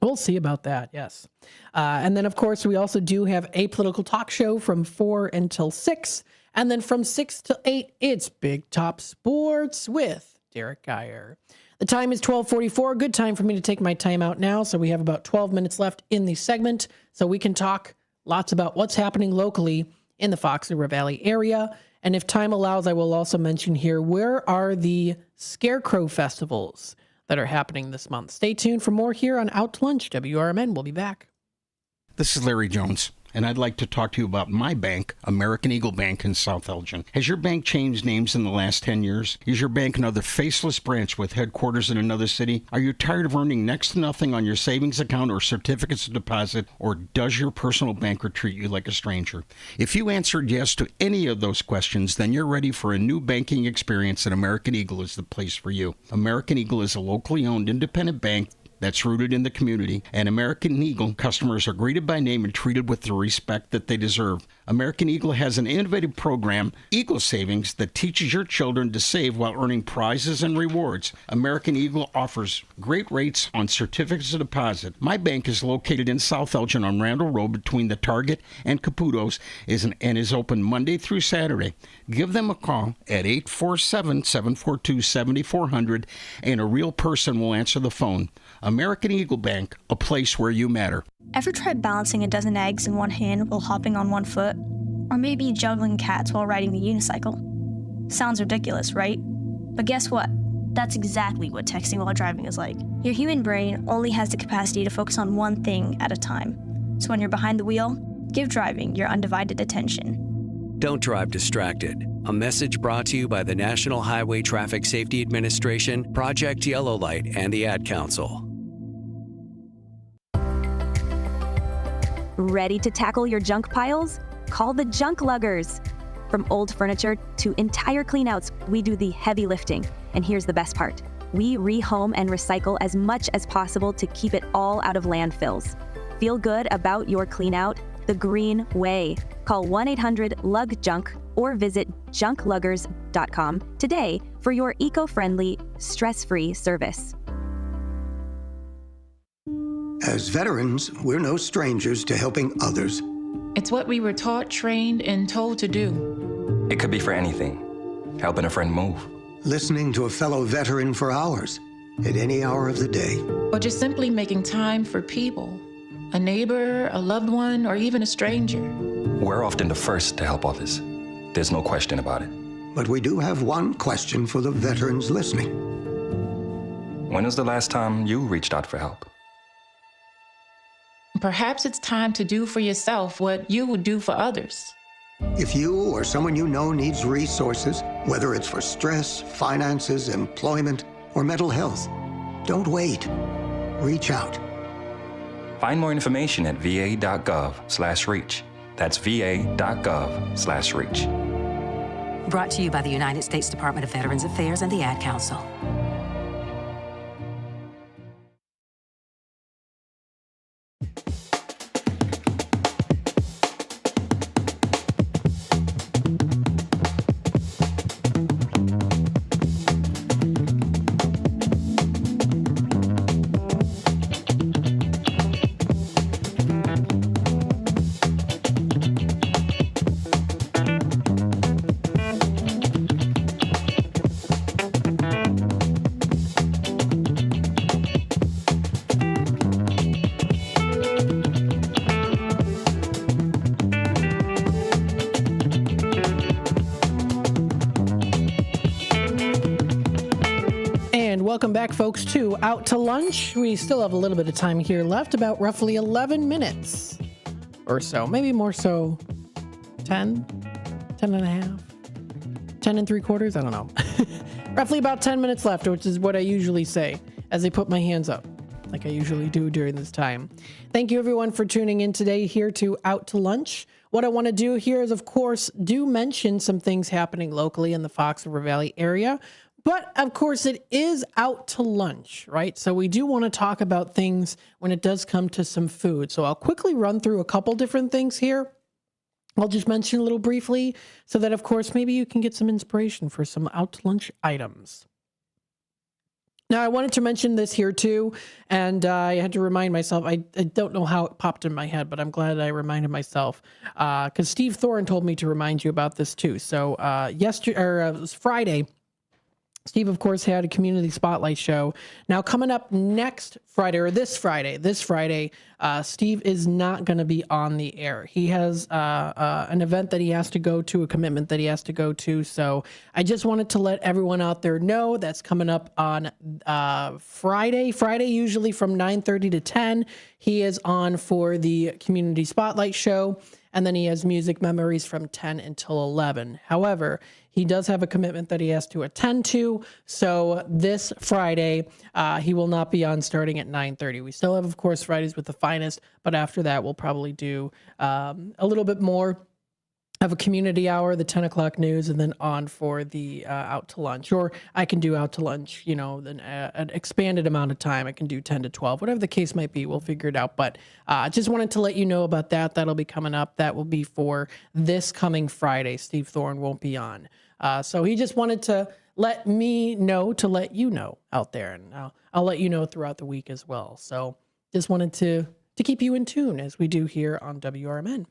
We'll see about that, yes. And then, of course, we also do have a political talk show from 4 until 6. And then from 6 to 8, it's Big Top Sports with Derek Geyer. The time is 12:44. Good time for me to take my time out now. So we have about 12 minutes left in the segment. So we can talk lots about what's happening locally in the Fox River Valley area. And if time allows, I will also mention here, where are the Scarecrow festivals that are happening this month? Stay tuned for more here on Out to Lunch. WRMN will be back. This is Larry Jones, and I'd like to talk to you about my bank, American Eagle Bank in South Elgin. Has your bank changed names in the last 10 years? Is your bank another faceless branch with headquarters in another city? Are you tired of earning next to nothing on your savings account or certificates of deposit, or does your personal banker treat you like a stranger? If you answered yes to any of those questions, then you're ready for a new banking experience, and American Eagle is the place for you. American Eagle is a locally owned independent bank that's rooted in the community, and American Eagle customers are greeted by name and treated with the respect that they deserve. American Eagle has an innovative program, Eagle Savings, that teaches your children to save while earning prizes and rewards. American Eagle offers great rates on certificates of deposit. My bank is located in South Elgin on Randall Road between the Target and Caputo's and is open Monday through Saturday. Give them a call at 847-742-7400, and a real person will answer the phone. American Eagle Bank, a place where you matter. Ever tried balancing a dozen eggs in one hand while hopping on one foot? Or maybe juggling cats while riding the unicycle? Sounds ridiculous, right? But guess what? That's exactly what texting while driving is like. Your human brain only has the capacity to focus on one thing at a time. So when you're behind the wheel, give driving your undivided attention. Don't drive distracted. A message brought to you by the National Highway Traffic Safety Administration, Project Yellow Light, and the Ad Council. Ready to tackle your junk piles? Call the Junk Luggers. From old furniture to entire cleanouts, we do the heavy lifting. And here's the best part. We rehome and recycle as much as possible to keep it all out of landfills. Feel good about your cleanout the green way. Call 1-800-LUG-JUNK or visit junkluggers.com today for your eco-friendly, stress-free service. As veterans, we're no strangers to helping others. It's what we were taught, trained, and told to do. It could be for anything. Helping a friend move. Listening to a fellow veteran for hours, at any hour of the day. Or just simply making time for people. A neighbor, a loved one, or even a stranger. We're often the first to help others. There's no question about it. But we do have one question for the veterans listening. When was the last time you reached out for help? Perhaps it's time to do for yourself what you would do for others. If you or someone you know needs resources, whether it's for stress, finances, employment, or mental health, don't wait. Reach out. Find more information at va.gov/reach. That's va.gov/reach. Brought to you by the United States Department of Veterans Affairs and the Ad Council. Welcome back, folks, to Out to Lunch. We still have a little bit of time here left, about roughly 11 minutes or so, maybe more so 10 and a half, 10 and 3/4, I don't know. Roughly about 10 minutes left, which is what I usually say as I put my hands up, like I usually do during this time. Thank you, everyone, for tuning in today here to Out to Lunch. What I want to do here is, of course, do mention some things happening locally in the Fox River Valley area. But, of course, it is Out to Lunch, right? So we do want to talk about things when it does come to some food. So I'll quickly run through a couple different things here. I'll just mention a little briefly so that, of course, maybe you can get some inspiration for some Out to Lunch items. Now, I wanted to mention this here too, and I had to remind myself. I don't know how it popped in my head, but I'm glad I reminded myself because Steve Thorne told me to remind you about this too. So it was Friday. Steve, of course, had a community spotlight show. Now, coming up next Friday, or this Friday, Steve is not going to be on the air. He has an event that he has to go to, a commitment that he has to go to. So I just wanted to let everyone out there know that's coming up on Friday, usually from 9:30 to 10. He is on for the community spotlight show. And then he has music memories from 10 until 11. However, he does have a commitment that he has to attend to. So this Friday, he will not be on starting at 9:30. We still have, of course, Fridays with the Finest. But after that, we'll probably do a little bit more of a community hour, the 10 o'clock news, and then on for the Out to Lunch. Or I can do Out to Lunch, an expanded amount of time. I can do 10 to 12, whatever the case might be. We'll figure it out. But just wanted to let you know about that. That'll be coming up. That will be for this coming Friday. Steve Thorne won't be on. So he just wanted to let me know to let you know out there. And I'll let you know throughout the week as well. So just wanted to keep you in tune as we do here on WRMN.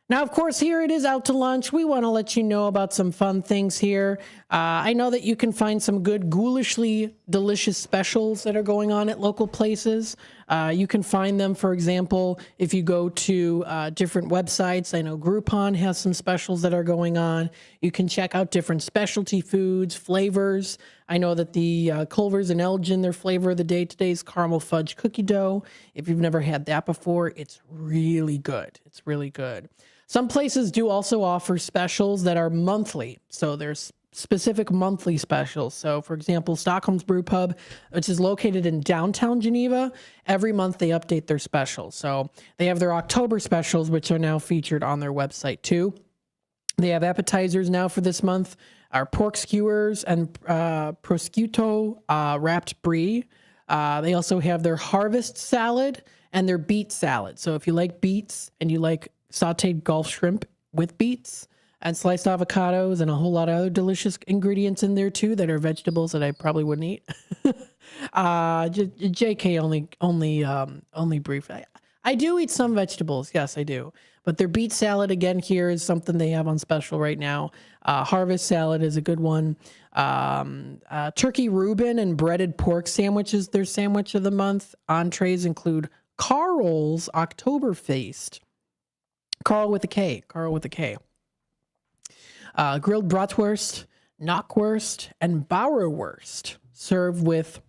Now, of course, here it is Out to Lunch. We want to let you know about some fun things here. I know that you can find some good ghoulishly delicious specials that are going on at local places. You can find them, for example, if you go to different websites. I know Groupon has some specials that are going on. You can check out different specialty foods, flavors. I know that the Culver's in Elgin, their flavor of the day today is caramel fudge cookie dough. If you've never had that before, it's really good. It's really good. Some places do also offer specials that are monthly. So there's specific monthly specials. So, for example, Stockholm's Brew Pub, which is located in downtown Geneva, every month they update their specials. So they have their October specials, which are now featured on their website too. They have appetizers now for this month, our pork skewers and prosciutto wrapped brie. They also have their harvest salad and their beet salad. So if you like beets and you like sauteed Gulf shrimp with beets and sliced avocados and a whole lot of other delicious ingredients in there too that are vegetables that I probably wouldn't eat. JK only brief. I do eat some vegetables. Yes, I do. But their beet salad again here is something they have on special right now. Harvest salad is a good one. Turkey Reuben and breaded pork sandwiches, their sandwich of the month. Entrees include Carl's Oktoberfest. Carl with a K. Grilled bratwurst, knockwurst, and Bauerwurst, served with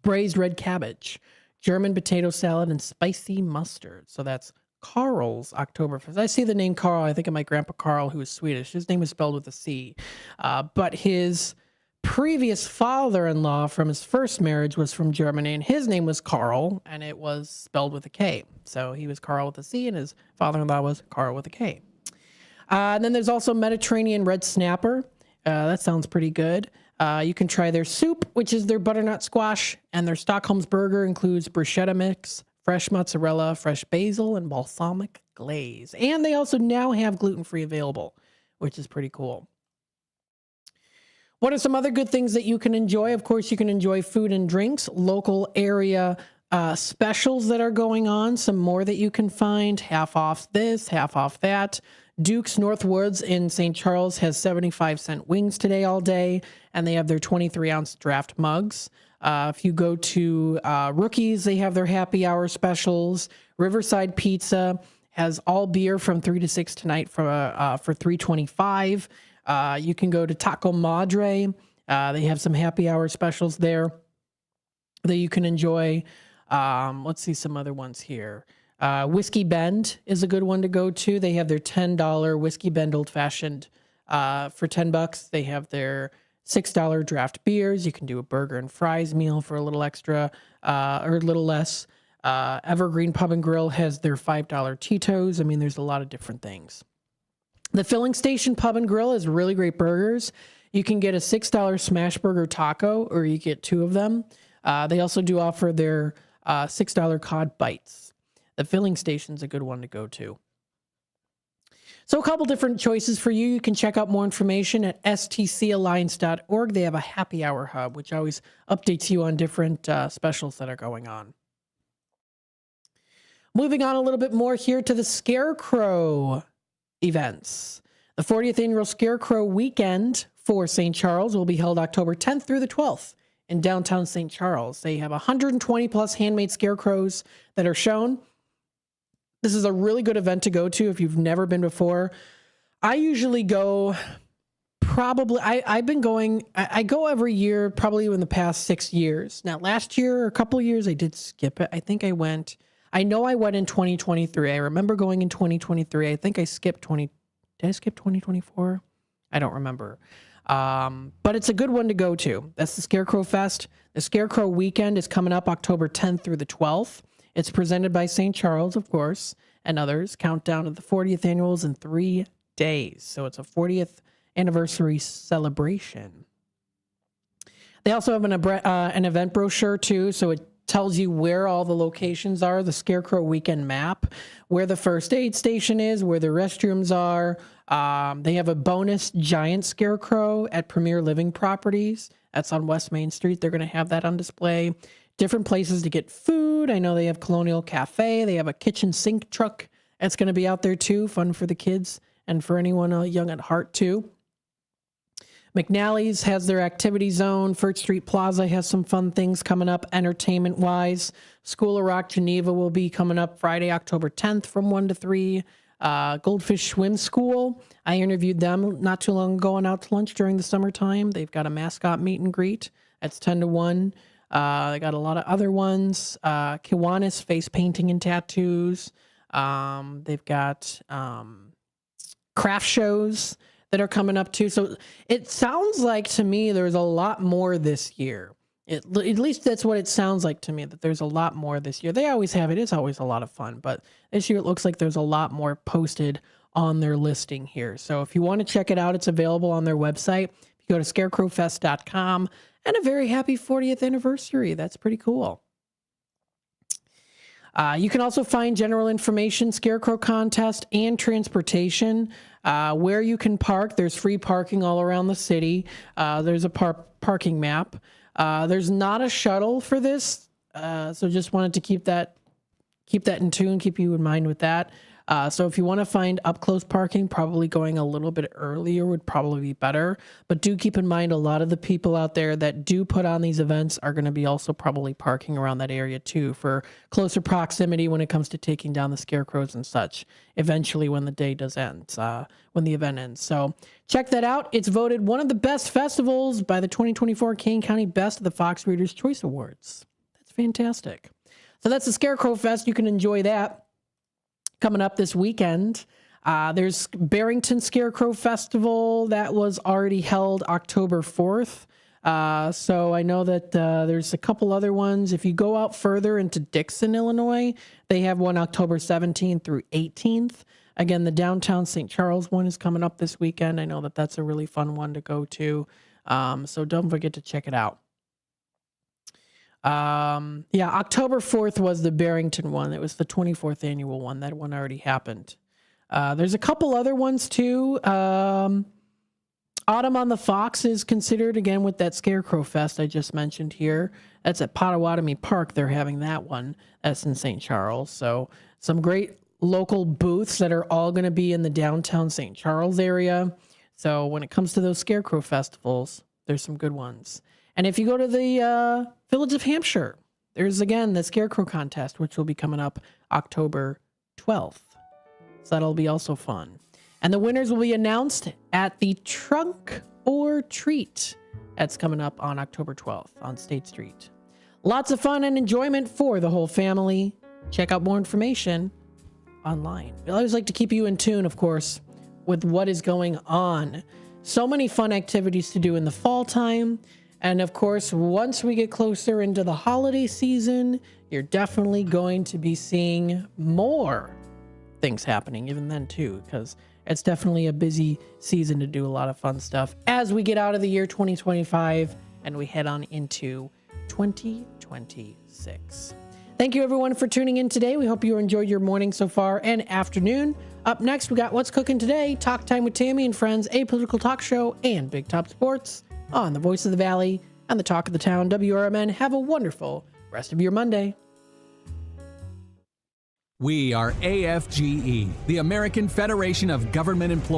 braised red cabbage, German potato salad, and spicy mustard. So that's Carl's Oktoberfest. I see the name Carl. I think of my grandpa Carl, who was Swedish. His name was spelled with a C. But his previous father-in-law from his first marriage was from Germany, and his name was Carl, and it was spelled with a K. So he was Carl with a C, and his father-in-law was Carl with a K. And then there's also Mediterranean red snapper. That sounds pretty good. You can try their soup, which is their butternut squash, and their Stockholm's burger includes bruschetta mix, fresh mozzarella, fresh basil, and balsamic glaze. And they also now have gluten-free available, which is pretty cool. What are some other good things that you can enjoy? Of course, you can enjoy food and drinks, local area specials that are going on, some more that you can find, half off this, half off that. Duke's Northwoods in St. Charles has 75-cent wings today all day, and they have their 23-ounce draft mugs. If you go to Rookies, they have their happy hour specials. Riverside Pizza has all beer from 3 to 6 tonight for $3.25. You can go to Taco Madre. They have some happy hour specials there that you can enjoy. Let's see some other ones here. Whiskey Bend is a good one to go to. They have their $10 Whiskey Bend Old Fashioned for $10. They have their $6 draft beers. You can do a burger and fries meal for a little extra or a little less. Evergreen Pub and Grill has their $5 Tito's. I mean, there's a lot of different things. The Filling Station Pub and Grill has really great burgers. You can get a $6 smash burger taco, or you get 2 of them. They also do offer their $6 cod bites. The Filling Station's a good one to go to. So a couple different choices for you. You can check out more information at stcalliance.org. They have a happy hour hub, which always updates you on different specials that are going on. Moving on a little bit more here to the Scarecrow events. The 40th annual Scarecrow weekend for St. Charles will be held October 10th through the 12th in downtown St. Charles. They have 120 plus handmade scarecrows that are shown. This is a really good event to go to if you've never been before. I usually go probably, I've been going, I go every year, probably in the past 6 years. Now, last year, or a couple of years, I did skip it. I know I went in 2023. I remember going in 2023. I think I skipped did I skip 2024? I don't remember. But it's a good one to go to. That's the Scarecrow Fest. The Scarecrow Weekend is coming up October 10th through the 12th. It's presented by St. Charles, of course, and others. Countdown to the 40th annuals in 3 days. So it's a 40th anniversary celebration. They also have an event brochure, too, so it tells you where all the locations are, the Scarecrow Weekend map, where the first aid station is, where the restrooms are. They have a bonus giant scarecrow at Premier Living Properties. That's on West Main Street. They're going to have that on display. Different places to get food. I know they have Colonial Cafe. They have a kitchen sink truck that's going to be out there too. Fun for the kids and for anyone young at heart too. McNally's has their activity zone. First Street Plaza has some fun things coming up entertainment-wise. School of Rock Geneva will be coming up Friday, October 10th from 1 to 3. Goldfish Swim School. I interviewed them not too long ago on Out to Lunch during the summertime. They've got a mascot meet and greet. That's 10 to 1. They got a lot of other ones. Kiwanis Face Painting and Tattoos. They've got craft shows that are coming up too. So it sounds like to me there's a lot more this year. At least that's what it sounds like to me, that there's a lot more this year. They always have it. It's always a lot of fun. But this year it looks like there's a lot more posted on their listing here. So if you want to check it out, it's available on their website. If you go to scarecrowfest.com. And a very happy 40th anniversary. That's pretty cool. You can also find general information, Scarecrow contest, and transportation, where you can park. There's free parking all around the city. There's a parking map. There's not a shuttle for this, so just wanted to keep that in tune, keep you in mind with that. So if you want to find up-close parking, probably going a little bit earlier would probably be better. But do keep in mind a lot of the people out there that do put on these events are going to be also probably parking around that area too for closer proximity when it comes to taking down the scarecrows and such, eventually when the day does end, when the event ends. So check that out. It's voted one of the best festivals by the 2024 Kane County Best of the Fox Readers' Choice Awards. That's fantastic. So that's the Scarecrow Fest. You can enjoy that. Coming up this weekend, there's Barrington Scarecrow Festival that was already held October 4th. So I know that there's a couple other ones. If you go out further into Dixon, Illinois, they have one October 17th through 18th. Again, the downtown St. Charles one is coming up this weekend. I know that that's a really fun one to go to. So don't forget to check it out. October 4th was the Barrington one. It was the 24th annual one. That one already happened. There's a couple other ones too. Autumn on the Fox is considered, again, with that Scarecrow Fest I just mentioned here. That's at Potawatomi Park. They're having that one. That's in St. Charles. So some great local booths that are all going to be in the downtown St. Charles area. So when it comes to those Scarecrow festivals, there's some good ones. And if you go to the Village of Hampshire, there's, again, the Scarecrow Contest, which will be coming up October 12th. So that'll be also fun. And the winners will be announced at the Trunk or Treat. That's coming up on October 12th on State Street. Lots of fun and enjoyment for the whole family. Check out more information online. We always like to keep you in tune, of course, with what is going on. So many fun activities to do in the fall time. And of course, once we get closer into the holiday season, you're definitely going to be seeing more things happening even then too, because it's definitely a busy season to do a lot of fun stuff as we get out of the year 2025 and we head on into 2026. Thank you everyone for tuning in today. We hope you enjoyed your morning so far and afternoon. Up next, we got What's Cooking Today, Talk Time with Tammy and Friends, a political talk show, and Big Top Sports on the Voice of the Valley and the Talk of the Town, WRMN. Have a wonderful rest of your Monday. We are AFGE, the American Federation of Government Employees.